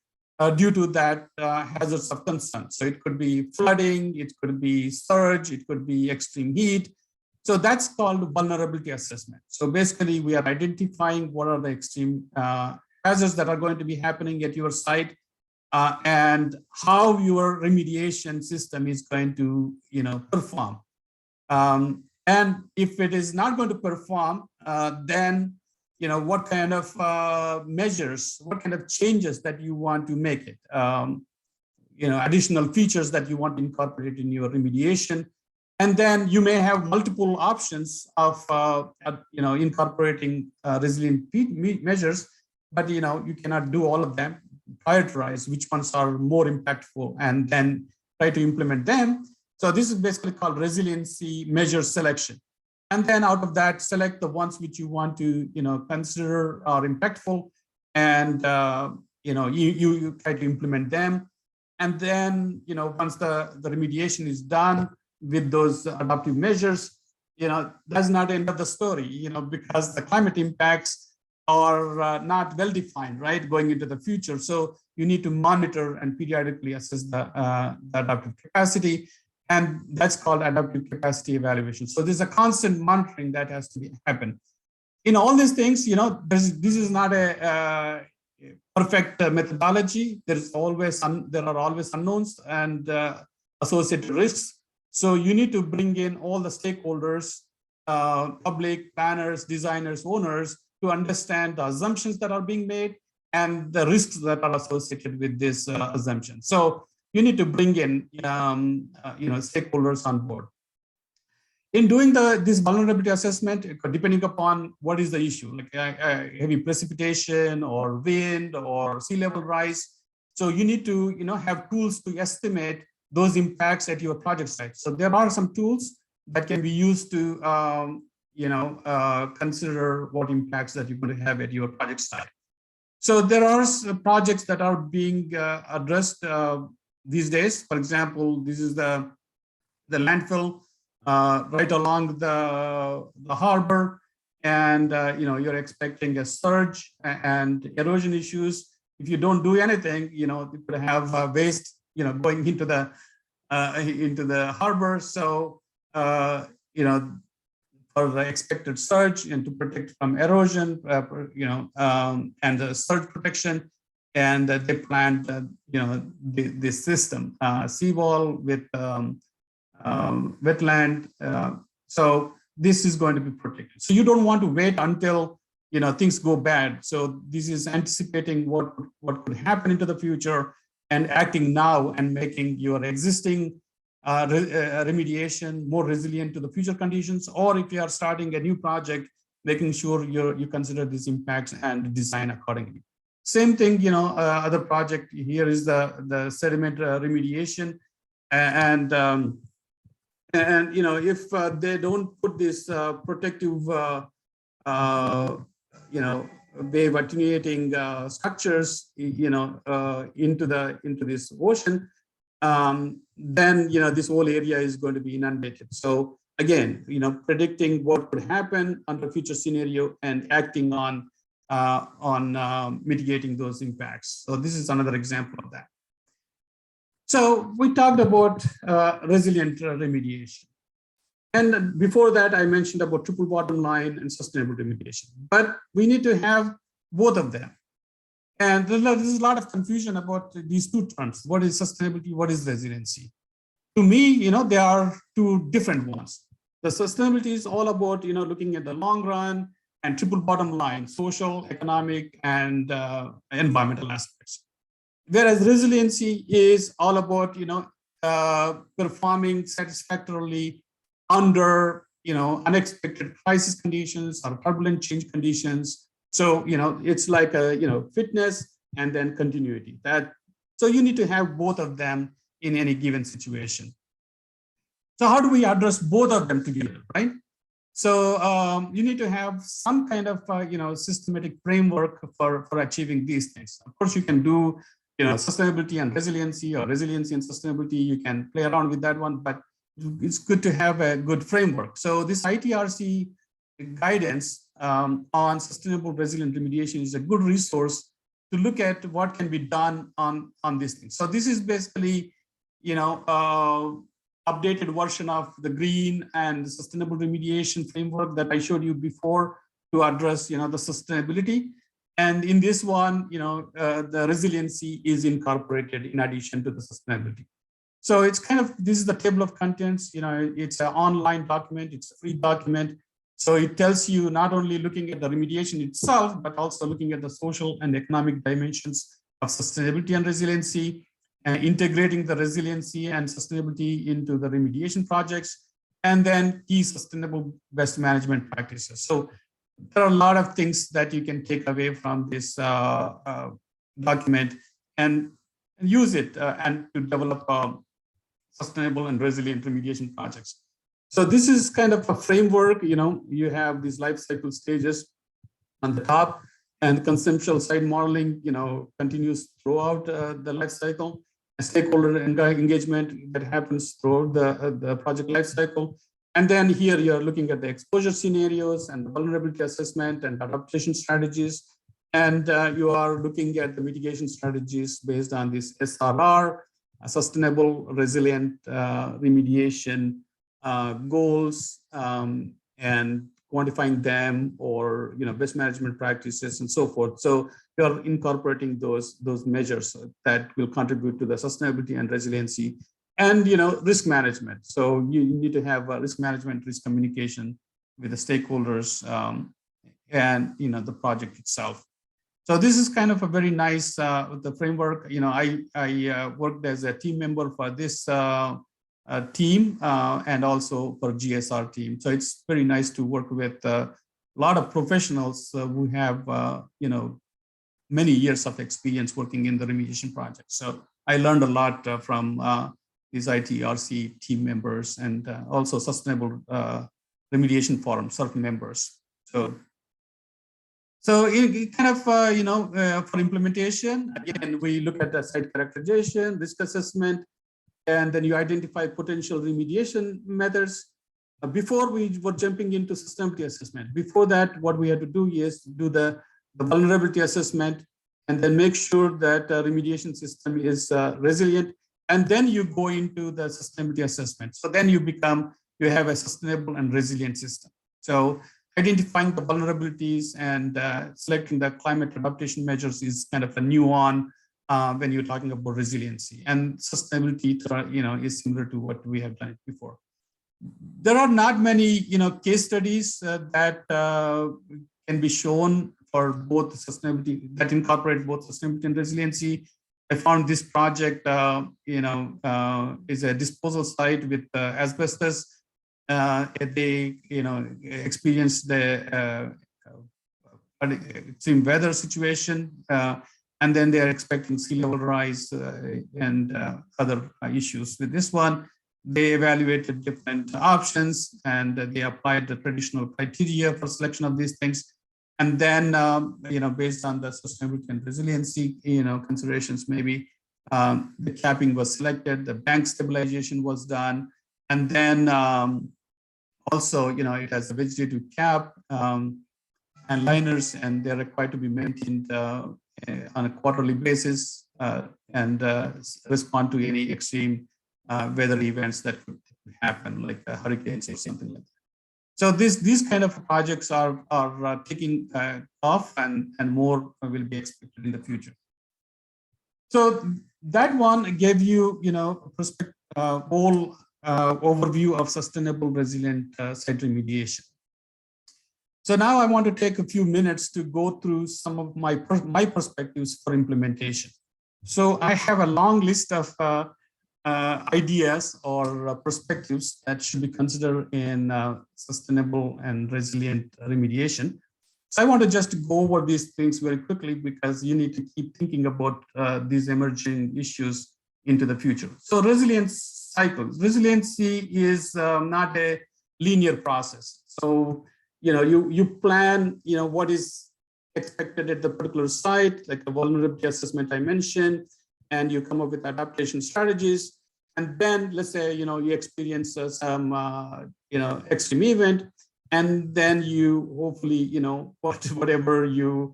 due to that hazards of concern. So it could be flooding, it could be surge, it could be extreme heat. So that's called vulnerability assessment. So basically we are identifying what are the extreme hazards that are going to be happening at your site, and how your remediation system is going to, perform. And if it is not going to perform, then what kind of measures, what kind of changes that you want to make it, additional features that you want to incorporate in your remediation. And then you may have multiple options of incorporating resilient measures, but you cannot do all of them. Prioritize which ones are more impactful and then try to implement them. So this is basically called resiliency measure selection. And then out of that, select the ones which you want to consider are impactful, and you try to implement them. And then once the remediation is done with those adaptive measures, that's not the end of the story, because the climate impacts are not well defined, right, going into the future. So you need to monitor and periodically assess the adaptive capacity, and that's called adaptive capacity evaluation. So there's a constant monitoring that has to happen. In all these things, this is not a perfect methodology. There are always unknowns and associated risks. So you need to bring in all the stakeholders, public, planners, designers, owners, to understand the assumptions that are being made and the risks that are associated with this assumption. So you need to bring in stakeholders on board. In doing this vulnerability assessment, depending upon what is the issue, like heavy precipitation or wind or sea level rise, so you need to have tools to estimate those impacts at your project site. So there are some tools that can be used to consider what impacts that you're going to have at your project site. So there are projects that are being addressed these days. For example, this is the landfill right along the harbor, and you're expecting a surge and erosion issues. If you don't do anything, you could have waste going into the harbor. So for the expected surge and to protect from erosion, and the surge protection, and they planned this system, seawall with wetland. So this is going to be protected. So you don't want to wait until things go bad. So this is anticipating what could happen into the future and acting now and making your existing remediation more resilient to the future conditions. Or if you are starting a new project, making sure you consider these impacts and design accordingly. Same thing, other project here is the sediment remediation, and if they don't put this protective wave attenuating structures into this ocean, then this whole area is going to be inundated. So again, predicting what could happen under future scenario and acting on mitigating those impacts. So this is another example of that. So we talked about resilient remediation. And before that, I mentioned about triple bottom line and sustainable remediation. But we need to have both of them. And there's a lot of confusion about these two terms. What is sustainability? What is resiliency? To me, they are two different ones. The sustainability is all about, looking at the long run, and triple bottom line, social, economic, and environmental aspects. Whereas resiliency is all about, performing satisfactorily under, unexpected crisis conditions or turbulent change conditions. So, it's like a, fitness and then continuity. So you need to have both of them in any given situation. So how do we address both of them together, right? So you need to have some kind of, systematic framework for achieving these things. Of course, you can do, sustainability and resiliency, or resiliency and sustainability. You can play around with that one, but it's good to have a good framework. So this ITRC guidance on sustainable resilient remediation is a good resource to look at what can be done on these things. So this is basically, updated version of the green and sustainable remediation framework that I showed you before to address, the sustainability. And in this one, the resiliency is incorporated in addition to the sustainability. So it's kind of, this is the table of contents, it's an online document, it's a free document. So it tells you not only looking at the remediation itself, but also looking at the social and economic dimensions of sustainability and resiliency, and integrating the resiliency and sustainability into the remediation projects, and then key sustainable best management practices. So there are a lot of things that you can take away from this document and use it and to develop sustainable and resilient remediation projects. So this is kind of a framework. You have these life cycle stages on the top, and conceptual site modeling, continues throughout the life cycle. A stakeholder engagement that happens throughout the project life cycle. And then here you're looking at the exposure scenarios and the vulnerability assessment and adaptation strategies. And you are looking at the mitigation strategies based on this SRR, sustainable resilient remediation goals, and quantifying them, or best management practices and so forth. So you're incorporating those measures that will contribute to the sustainability and resiliency, and risk management. So you need to have risk management, risk communication with the stakeholders, and the project itself. So this is kind of a very nice the framework. I worked as a team member for this team and also for GSR team. So it's very nice to work with a lot of professionals who have many years of experience working in the remediation project. So I learned a lot from these ITRC team members, and also Sustainable Remediation Forum SURF members. So it kind of, for implementation, again, we look at the site characterization, risk assessment, and then you identify potential remediation methods. Before we were jumping into sustainability assessment, before that, what we had to do is do the vulnerability assessment, and then make sure that the remediation system is resilient. And then you go into the sustainability assessment. So then you have a sustainable and resilient system. So identifying the vulnerabilities and selecting the climate adaptation measures is kind of a new one when you're talking about resiliency. And sustainability, is similar to what we have done before. There are not many, case studies that can be shown for both sustainability, that incorporate both sustainability and resiliency. I found this project, is a disposal site with asbestos. They, experienced the extreme weather situation, and then they are expecting sea level rise and other issues. With this one, they evaluated different options, and they applied the traditional criteria for selection of these things. And then, based on the sustainability and resiliency, considerations, maybe the capping was selected, the bank stabilization was done, and then also, it has a vegetative cap and liners, and they're required to be maintained on a quarterly basis and respond to any extreme weather events that could happen, like hurricanes or something like that. So these kind of projects are taking off, and more will be expected in the future. So that one gave you, whole overview of sustainable resilient site remediation. So now I want to take a few minutes to go through some of my perspectives for implementation. So I have a long list of ideas or perspectives that should be considered in sustainable and resilient remediation. So I want to just go over these things very quickly, because you need to keep thinking about these emerging issues into the future. So resilience cycles. Resiliency is not a linear process. So, you plan, what is expected at the particular site, like the vulnerability assessment I mentioned, and you come up with adaptation strategies. And then let's say, you experience some, extreme event, and then you hopefully, whatever you,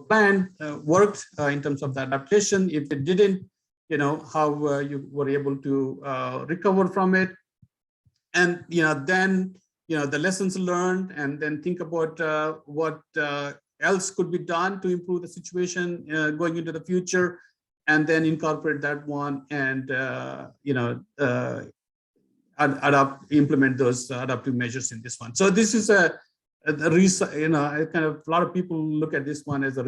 planned worked in terms of the adaptation. If it didn't, how you were able to recover from it. And, then, the lessons learned, and then think about what else could be done to improve the situation going into the future. and then incorporate that one and implement those adaptive measures in this one. So this is a a lot of people look at this one as a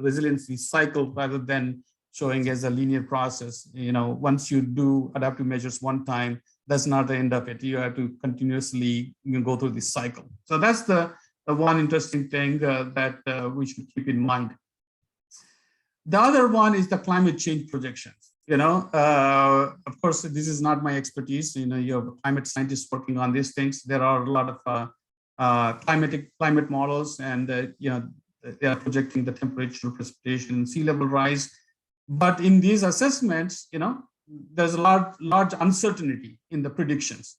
resiliency cycle rather than showing as a linear process. Once you do adaptive measures one time, that's not the end of it. You have to continuously go through this cycle. So that's the one interesting thing that we should keep in mind. The other one is the climate change projections. Of course, this is not my expertise. You have climate scientists working on these things. There are a lot of climate models, and they are projecting the temperature, precipitation, sea level rise. But in these assessments, there's a large uncertainty in the predictions.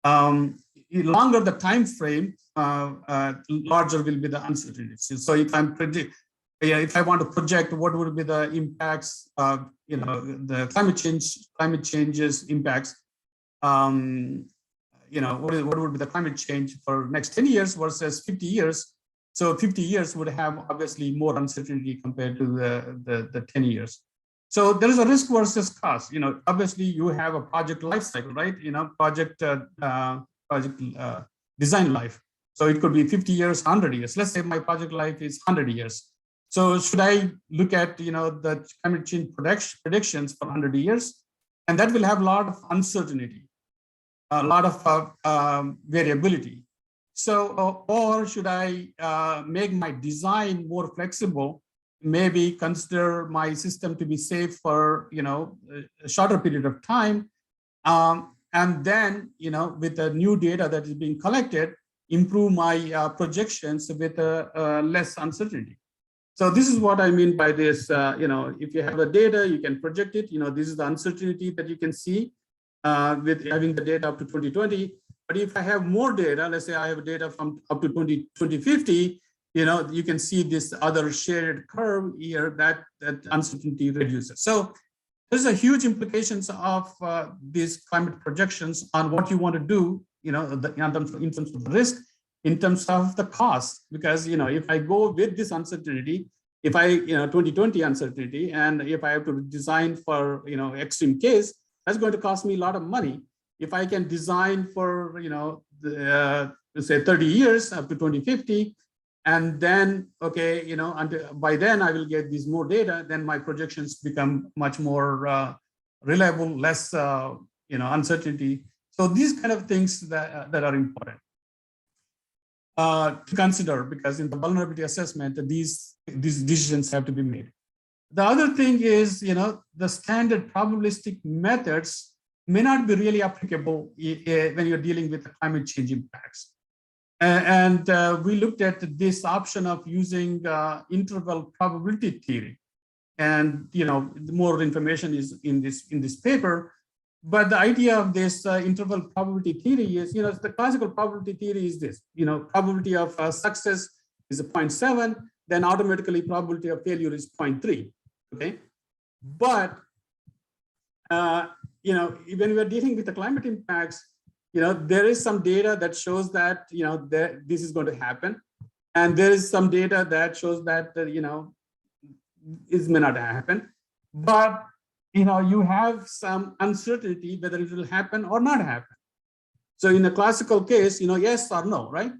Longer the time frame, larger will be the uncertainty. So if I want to project what would be the impacts of the climate changes impacts, what would be the climate change for next 10 years versus 50 years? So 50 years would have obviously more uncertainty compared to the 10 years. So there is a risk versus cost. Obviously you have a project life cycle, right? Project design life. So it could be 50 years, 100 years. Let's say my project life is 100 years. So should I look at the climate change predictions for 100 years? And that will have a lot of uncertainty, a lot of variability. So, or should I make my design more flexible? Maybe consider my system to be safe for a shorter period of time, and then with the new data that is being collected, improve my projections with less uncertainty. So this is what I mean by this. If you have the data, you can project it. This is the uncertainty that you can see with having the data up to 2020. But if I have more data, let's say I have data from up to 2050, you can see this other shaded curve here that uncertainty reduces. So there's a huge implications of these climate projections on what you want to do, in terms of the risk, in terms of the cost, because if I go with this uncertainty, if I 2020 uncertainty, and if I have to design for extreme case, that's going to cost me a lot of money. If I can design for let's say 30 years up to 2050, and then until by then I will get these more data, then my projections become much more reliable, less uncertainty. So these kind of things that are important to consider, because in the vulnerability assessment, these decisions have to be made. The other thing is, the standard probabilistic methods may not be really applicable when you're dealing with the climate change impacts. And we looked at this option of using interval probability theory, and more information is in this paper. But the idea of this interval probability theory is, the classical probability theory is this, probability of success is a 0.7, then automatically probability of failure is 0.3, okay? But, when we're dealing with the climate impacts, there is some data that shows that, this is going to happen. And there is some data that shows that, this may not happen. But, you have some uncertainty whether it will happen or not happen. So in a classical case, yes or no, right?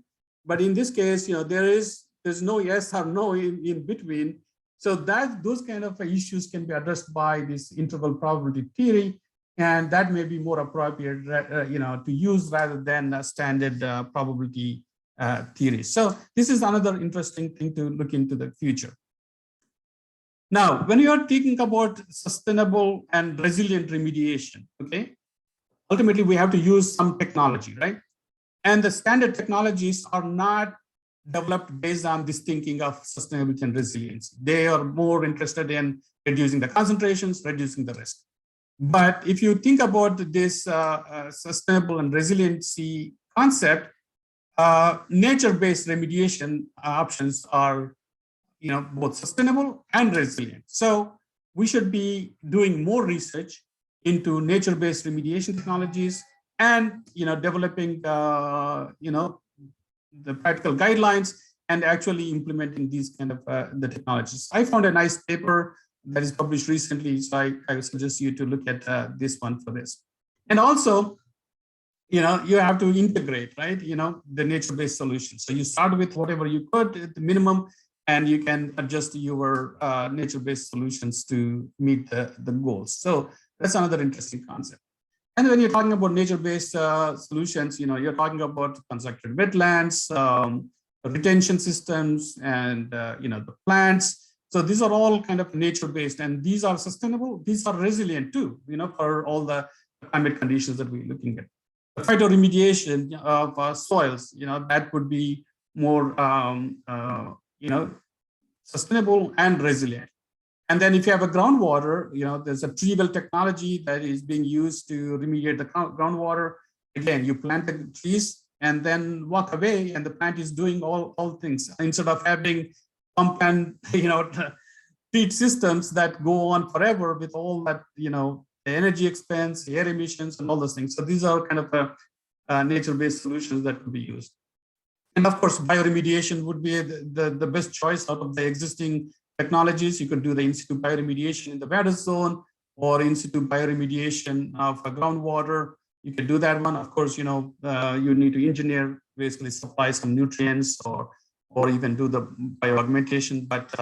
But in this case, there's no yes or no in between. So those kind of issues can be addressed by this interval probability theory, and that may be more appropriate, to use rather than standard probability theory. So this is another interesting thing to look into the future. Now, when you are thinking about sustainable and resilient remediation, okay, ultimately we have to use some technology, right? And the standard technologies are not developed based on this thinking of sustainability and resilience. They are more interested in reducing the concentrations, reducing the risk. But if you think about this sustainable and resiliency concept, nature-based remediation options are both sustainable and resilient. So we should be doing more research into nature-based remediation technologies and developing the practical guidelines and actually implementing these kind of the technologies. I found a nice paper that is published recently. So I would suggest you to look at this one for this. And also, you have to integrate, right? The nature-based solution. So you start with whatever you could at the minimum, and you can adjust your nature-based solutions to meet the goals. So that's another interesting concept. And when you're talking about nature-based solutions, you're talking about constructed wetlands, retention systems, and the plants. So these are all kind of nature-based, and these are sustainable. These are resilient too, for all the climate conditions that we're looking at. The phytoremediation of soils, that would be more, sustainable and resilient. And then if you have a groundwater, there's a tree well technology that is being used to remediate the groundwater. Again, you plant the trees and then walk away, and the plant is doing all things instead of having pump and treat systems that go on forever with all that the energy expense, air emissions, and all those things. So these are kind of nature-based solutions that could be used. And of course, bioremediation would be the best choice out of the existing technologies. You could do the in-situ bioremediation in the water zone, or in-situ bioremediation of groundwater. You can do that one. Of course, you need to engineer, basically supply some nutrients, or even do the bioaugmentation. But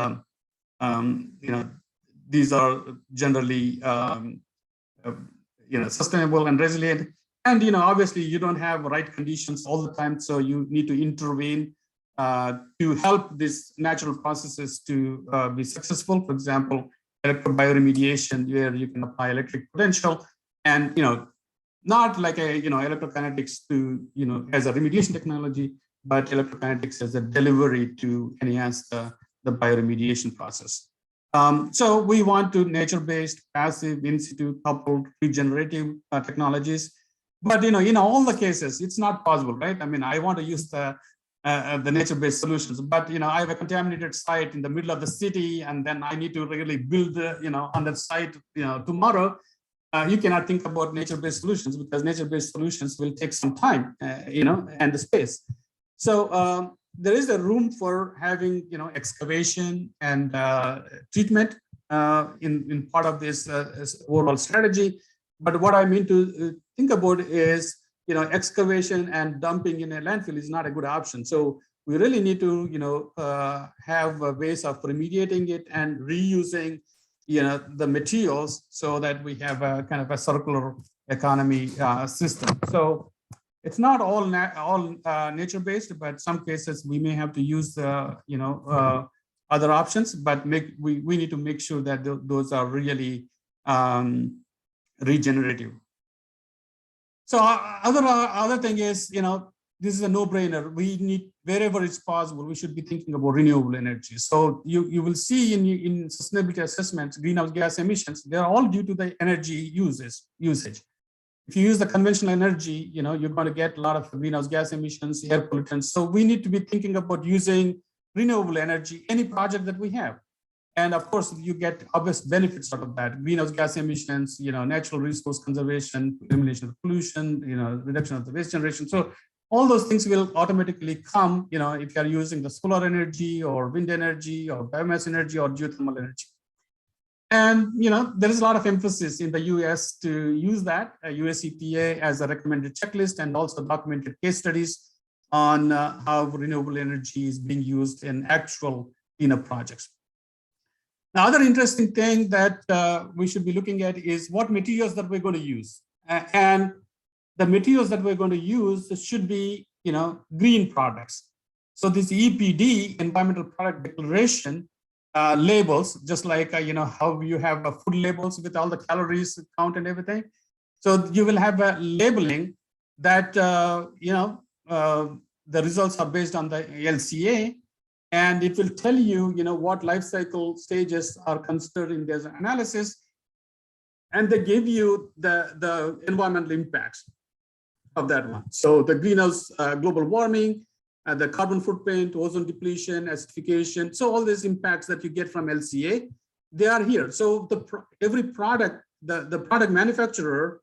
these are generally sustainable and resilient. And obviously, you don't have right conditions all the time, so you need to intervene to help these natural processes to be successful. For example, electrobioremediation, where you can apply electric potential, and not like a electrokinetics to as a remediation technology, but electrokinetics as a delivery to enhance the bioremediation process. So we want to nature-based, passive, in-situ, coupled, regenerative technologies. But in all the cases, it's not possible, right? I mean, I want to use the nature-based solutions, but I have a contaminated site in the middle of the city, and then I need to really build on that site tomorrow. You cannot think about nature-based solutions, because nature-based solutions will take some time, and the space. So there is a room for having excavation and treatment in part of this overall strategy. But what I mean to think about is, excavation and dumping in a landfill is not a good option. So we really need to, have ways of remediating it and reusing, the materials, so that we have a kind of a circular economy system. So it's not all nature-based, but some cases we may have to use, other options. But we need to make sure that those are really regenerative. So other thing is, this is a no-brainer. We need, wherever it's possible, we should be thinking about renewable energy. So you will see in sustainability assessments, greenhouse gas emissions, they're all due to the energy usage. If you use the conventional energy, you're going to get a lot of greenhouse gas emissions, air pollutants. So we need to be thinking about using renewable energy, any project that we have. And of course, you get obvious benefits out of that: greenhouse gas emissions, natural resource conservation, elimination of pollution, reduction of the waste generation. So all those things will automatically come, if you're using the solar energy or wind energy or biomass energy or geothermal energy. And there is a lot of emphasis in the US to use that, US EPA as a recommended checklist, and also documented case studies on how renewable energy is being used in actual projects. Now, other interesting thing that we should be looking at is what materials that we're going to use. And the materials that we're going to use should be, green products. So this EPD, Environmental Product Declaration, labels, just like, how you have food labels with all the calories count and everything. So you will have a labeling that, the results are based on the LCA, and it will tell you, what life cycle stages are considered in this analysis, and they give you the environmental impacts of that one. So the greenhouse global warming, the carbon footprint, ozone depletion, acidification. So all these impacts that you get from LCA, they are here. So every product, the product manufacturer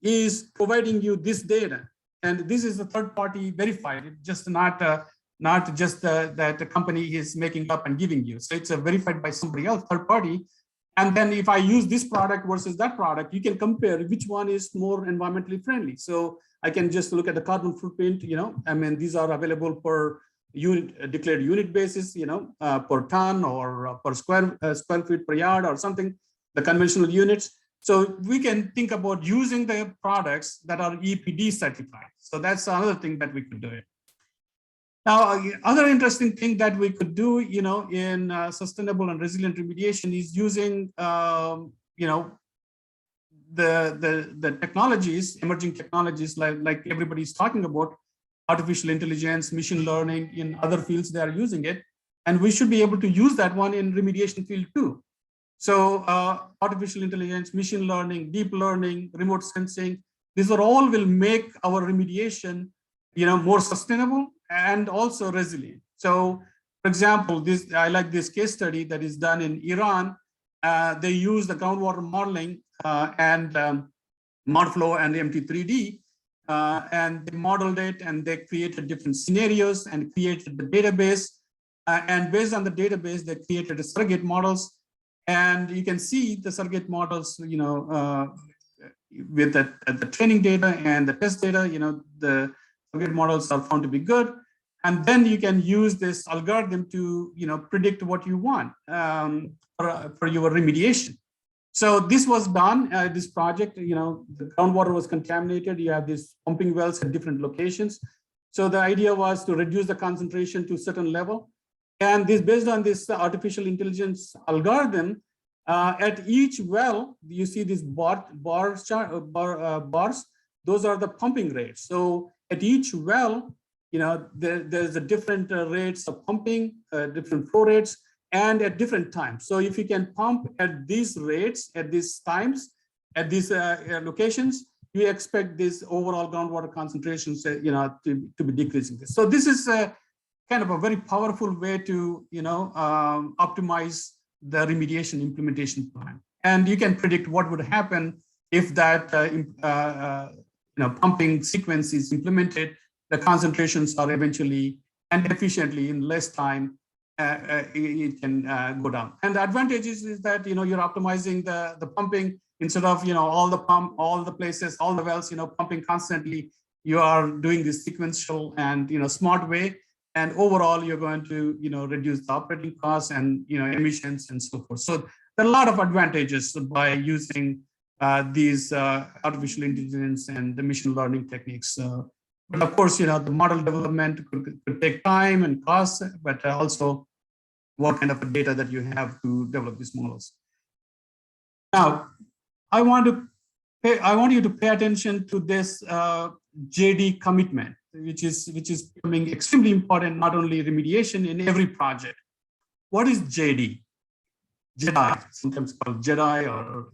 is providing you this data, and this is a third-party verified. It's just not just that the company is making up and giving you. So it's verified by somebody else, third party, And then if I use this product versus that product, you can compare which one is more environmentally friendly. So I can just look at the carbon footprint, I mean, these are available per unit, declared unit basis, per ton or per square feet per yard or something, the conventional units. So we can think about using the products that are EPD certified. So that's another thing that we could do it. Now, other interesting thing that we could do, in sustainable and resilient remediation is using, the technologies, emerging technologies like everybody's talking about, artificial intelligence, machine learning. In other fields, they are using it, and we should be able to use that one in remediation field too. So artificial intelligence, machine learning, deep learning, remote sensing, these are all will make our remediation, more sustainable and also resilient. So, for example, I like this case study that is done in Iran. They use the groundwater modeling and mod flow and MT3D, and they modeled it, and they created different scenarios and created the database. And based on the database, they created the surrogate models. And you can see the surrogate models, with the training data and the test data, the surrogate models are found to be good. And then you can use this algorithm to, predict what you want for your remediation. So this was done, this project, the groundwater was contaminated. You have these pumping wells at different locations. So the idea was to reduce the concentration to a certain level. And this, based on this artificial intelligence algorithm, at each well, you see these bars, those are the pumping rates. So at each well, there's a different rates of pumping, different flow rates, and at different times. So if you can pump at these rates, at these times, at these locations, you expect this overall groundwater concentrations, to be decreasing. So this is kind of a very powerful way to, optimize the remediation implementation plan. And you can predict what would happen if that, pumping sequence is implemented. The concentrations are eventually and efficiently in less time, it can go down. And the advantages is that, you're optimizing the pumping instead of, all the places, all the wells, pumping constantly. You are doing this sequential and, smart way. And overall, you're going to, reduce the operating costs and, emissions and so forth. So there are a lot of advantages by using these artificial intelligence and the machine learning techniques. But of course, the model development could take time and cost, but also what kind of data that you have to develop these models. Now, I want you to pay attention to this JD commitment, which is becoming extremely important, not only remediation in every project. What is JD? JEDI, sometimes called JEDI or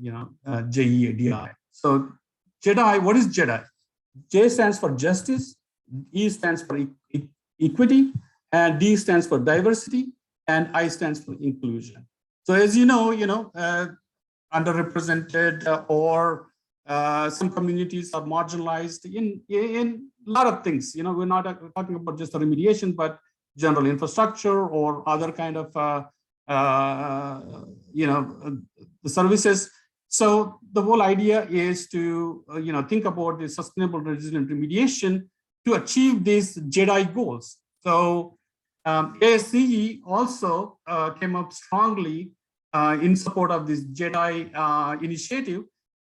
JEDI. So JEDI, what is JEDI? J stands for justice, E stands for equity, and D stands for diversity, and I stands for inclusion. So as you know, underrepresented or some communities are marginalized in a lot of things. We're not talking about just the remediation, but general infrastructure or other kind of the services. So the whole idea is to think about the sustainable resilient remediation to achieve these JEDI goals. So ASCE also came up strongly in support of this JEDI initiative,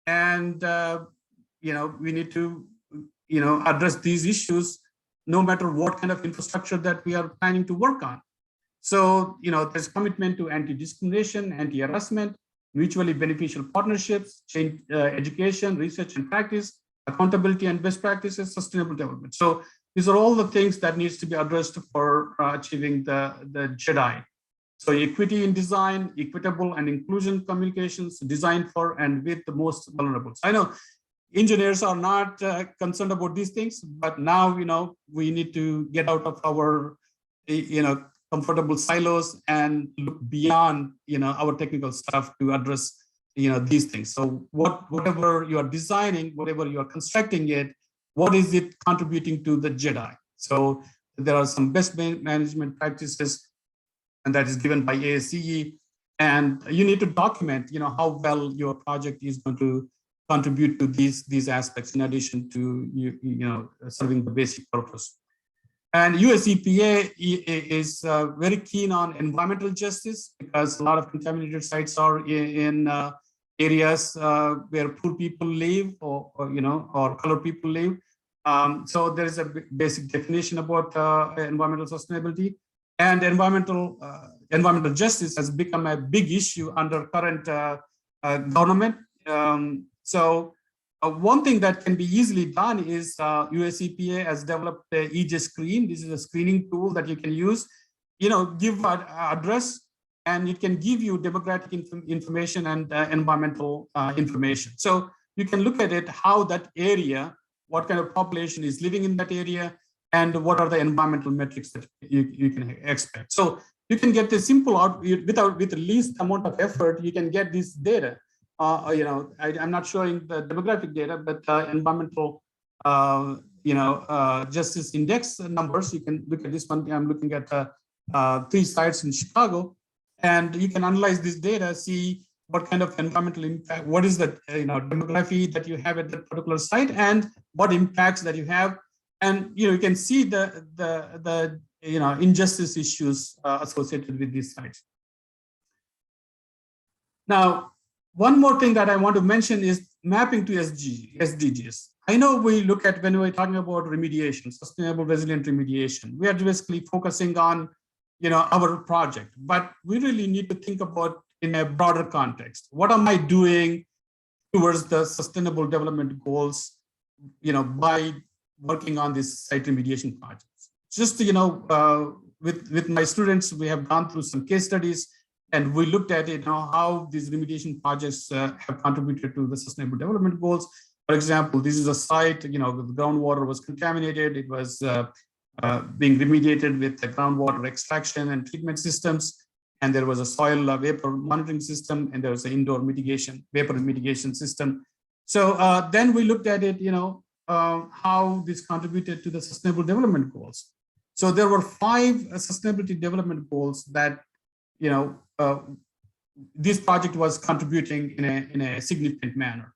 and we need to address these issues no matter what kind of infrastructure that we are planning to work on. So there's commitment to anti-discrimination, anti-harassment, mutually beneficial partnerships, change, education, research and practice, accountability and best practices, sustainable development. So these are all the things that needs to be addressed for achieving the JEDI. So equity in design, equitable and inclusion communications, designed for and with the most vulnerable. So I know engineers are not concerned about these things, but now we need to get out of our comfortable silos and look beyond our technical stuff to address these things. So whatever you are designing, whatever you are constructing it, what is it contributing to the JEDI? So there are some best management practices, and that is given by ASCE. And you need to document, how well your project is going to contribute to these aspects in addition to serving the basic purpose. And US EPA is very keen on environmental justice because a lot of contaminated sites are in areas where poor people live or colored people live. So there is a basic definition about environmental sustainability, and environmental justice has become a big issue under current government. One thing that can be easily done is US EPA has developed the EJ Screen. This is a screening tool that you can use. Give an address, and it can give you demographic information and environmental information. So you can look at it, how that area, what kind of population is living in that area, and what are the environmental metrics that you can expect. So you can get the simple out with the least amount of effort. You can get this data. I'm not showing the demographic data, but environmental, justice index numbers. You can look at this one. I'm looking at 3 sites in Chicago, and you can analyze this data, see what kind of environmental impact, what is the demography that you have at that particular site, and what impacts that you have, and you can see the injustice issues associated with these sites. Now, one more thing that I want to mention is mapping to SDGs. I know we look at, when we're talking about remediation, sustainable resilient remediation, we are basically focusing on our project, but we really need to think about in a broader context. What am I doing towards the sustainable development goals, by working on these site remediation projects? Just with my students, we have gone through some case studies, and we looked at it, how these remediation projects have contributed to the sustainable development goals. For example, this is a site, the groundwater was contaminated. It was being remediated with the groundwater extraction and treatment systems. And there was a soil vapor monitoring system, and there was an indoor vapor mitigation system. So then we looked at it, how this contributed to the sustainable development goals. So there were 5 sustainability development goals that, this project was contributing in a significant manner.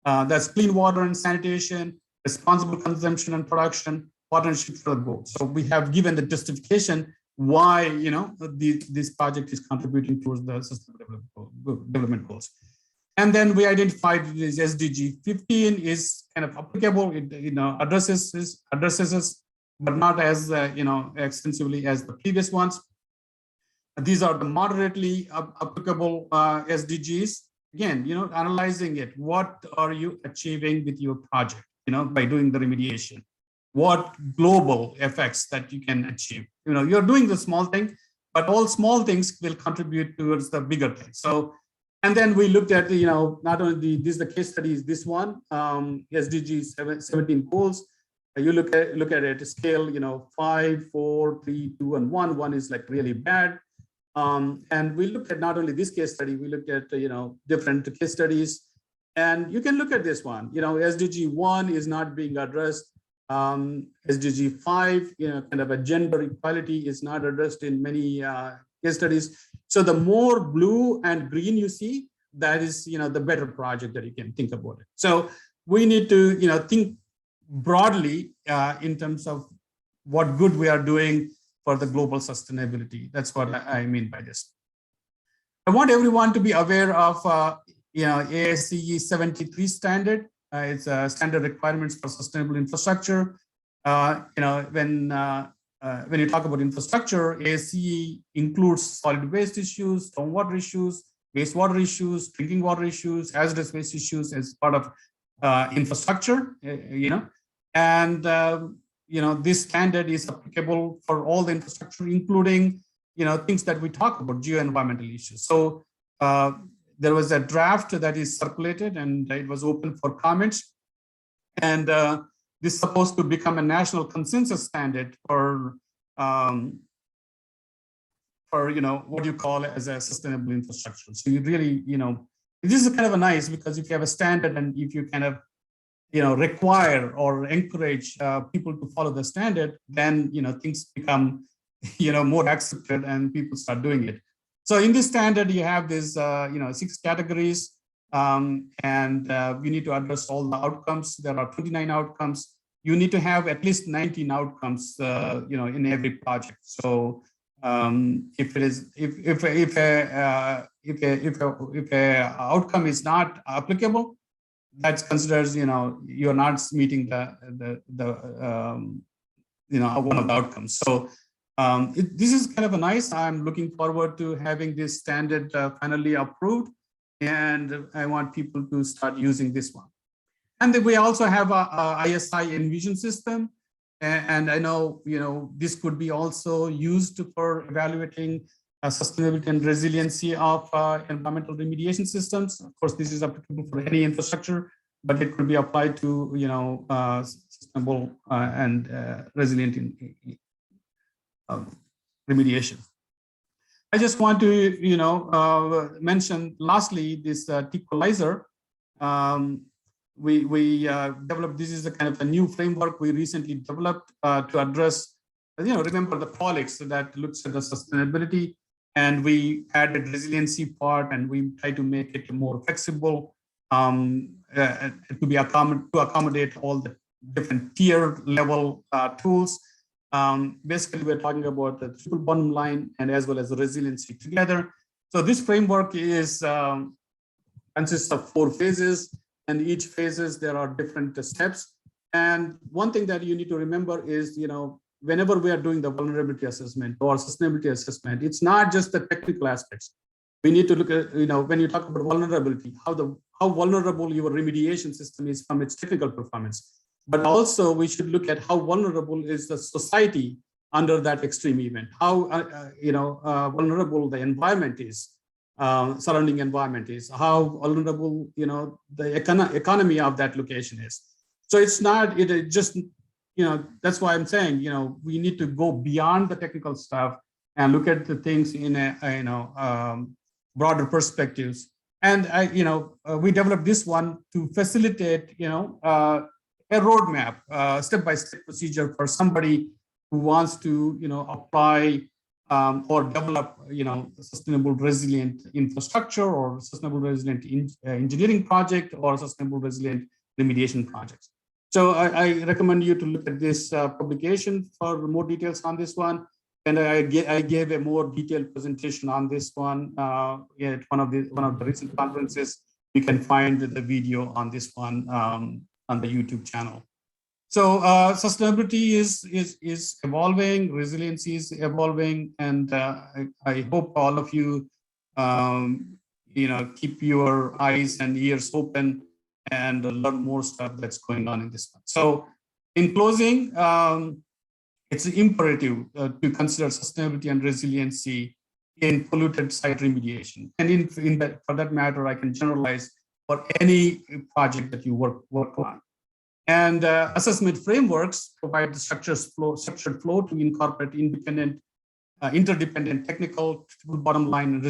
That's clean water and sanitation, responsible consumption and production, partnership for the goals. So we have given the justification why this project is contributing towards the sustainable development goals. And then we identified this SDG 15 is kind of applicable. It addresses us, but not as extensively as the previous ones. These are the moderately applicable SDGs. Again, analyzing it, what are you achieving with your project, by doing the remediation? What global effects that you can achieve? You're doing the small thing, but all small things will contribute towards the bigger thing. So, and then we looked at not only the case study is this one, SDG 17 goals. You look at it scale, 5, 4, 3, 2, and 1. 1 is like really bad. And we looked at not only this case study, we looked at different case studies, and you can look at this one. SDG 1 is not being addressed. SDG 5, kind of a gender equality is not addressed in many case studies. So the more blue and green you see, that is the better project that you can think about it. So we need to think broadly in terms of what good we are doing for the global sustainability. That's what I mean by this. I want everyone to be aware of ASCE 73 standard. It's a standard requirements for sustainable infrastructure. When you talk about infrastructure, ASCE includes solid waste issues, stormwater issues, wastewater issues, drinking water issues, hazardous waste issues as part of infrastructure. And this standard is applicable for all the infrastructure, including things that we talk about, geoenvironmental issues. So there was a draft that is circulated, and it was open for comments. And this is supposed to become a national consensus standard for what you call as a sustainable infrastructure. So you really, this is kind of a nice, because if you have a standard and if you kind of require or encourage people to follow the standard, then things become more accepted and people start doing it. So in this standard, you have this, 6 categories, and we need to address all the outcomes. There are 29 outcomes. You need to have at least 19 outcomes, in every project. So if it is, if a outcome is not applicable, that's considers, you're not meeting one of the outcomes. So this is kind of a nice. I'm looking forward to having this standard finally approved, and I want people to start using this one. And then we also have a ISI Envision system, and I know this could be also used for evaluating sustainability and resiliency of environmental remediation systems. Of course, this is applicable for any infrastructure, but it could be applied to sustainable and resilient remediation. I just want to mention lastly this equalizer. We developed, this is a kind of a new framework we recently developed to address, remember the Polix that looks at the sustainability, and we added resiliency part, and we try to make it more flexible to accommodate all the different tier level tools. Basically, we're talking about the triple bottom line and as well as the resiliency together. So this framework is consists of 4 phases, and each phases there are different steps. And one thing that you need to remember is, whenever we are doing the vulnerability assessment or sustainability assessment, it's not just the technical aspects. We need to look at, when you talk about vulnerability, how vulnerable your remediation system is from its technical performance. But also we should look at how vulnerable is the society under that extreme event, how vulnerable the environment is, surrounding environment is, how vulnerable the economy of that location is. So it's not just that's why I'm saying we need to go beyond the technical stuff and look at the things in a broader perspectives. And we developed this one to facilitate a roadmap, step-by-step procedure for somebody who wants to, apply or develop, sustainable resilient infrastructure or sustainable resilient engineering project or sustainable resilient remediation projects. So I recommend you to look at this publication for more details on this one. And I gave a more detailed presentation on this one at one of the recent conferences. You can find the video on this one on the YouTube channel. So sustainability is evolving, resiliency is evolving, and I hope all of you, keep your eyes and ears open and learn more stuff that's going on in this one. So in closing, it's imperative to consider sustainability and resiliency in polluted site remediation. And for that matter, I can generalize for any project that you work on. And assessment frameworks provide the structured flow to incorporate interdependent technical, bottom line, and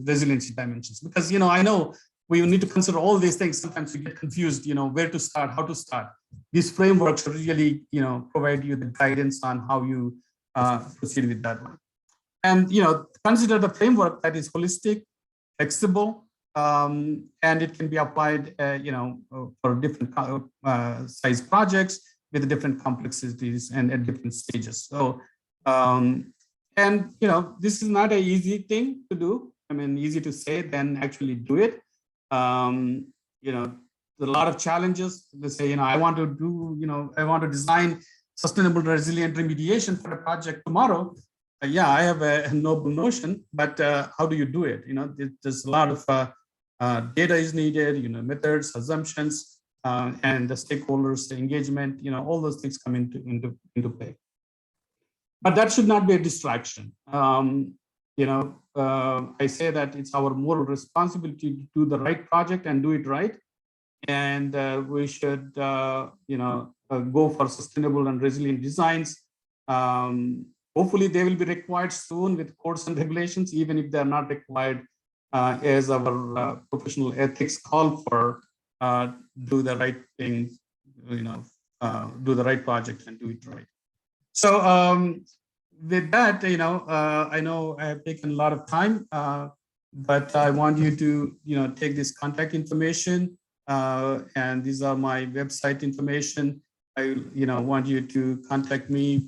resiliency dimensions. Because I know we need to consider all these things. Sometimes we get confused, where to start, how to start. These frameworks really, provide you the guidance on how you proceed with that one. And consider the framework that is holistic, flexible, and it can be applied, for different size projects with different complexities and at different stages. So, this is not an easy thing to do. I mean, easy to say than actually do it. There's a lot of challenges. They say, I want to do, I want to design sustainable resilient remediation for a project tomorrow. Yeah, I have a noble notion, but how do you do it? There's a lot of data is needed, methods, assumptions, and the stakeholders, the engagement, all those things come into play. But that should not be a distraction. I say that it's our moral responsibility to do the right project and do it right. And we should, go for sustainable and resilient designs. Hopefully they will be required soon with codes and regulations, even if they're not required as our professional ethics call for, do the right thing, do the right project and do it right. So with that, I know I have taken a lot of time, but I want you to, take this contact information, and these are my website information. I, want you to contact me,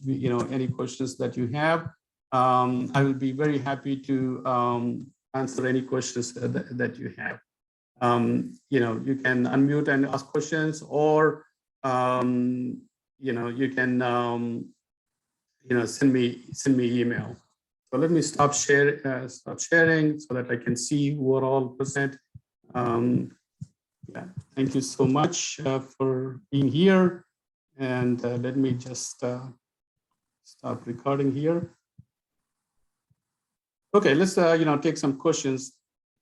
any questions that you have. I will be very happy to answer any questions that you have. You can unmute and ask questions, or, you can, send me email. So let me stop sharing so that I can see who are all present. Yeah, thank you so much for being here. And let me just stop recording here. Okay, let's take some questions.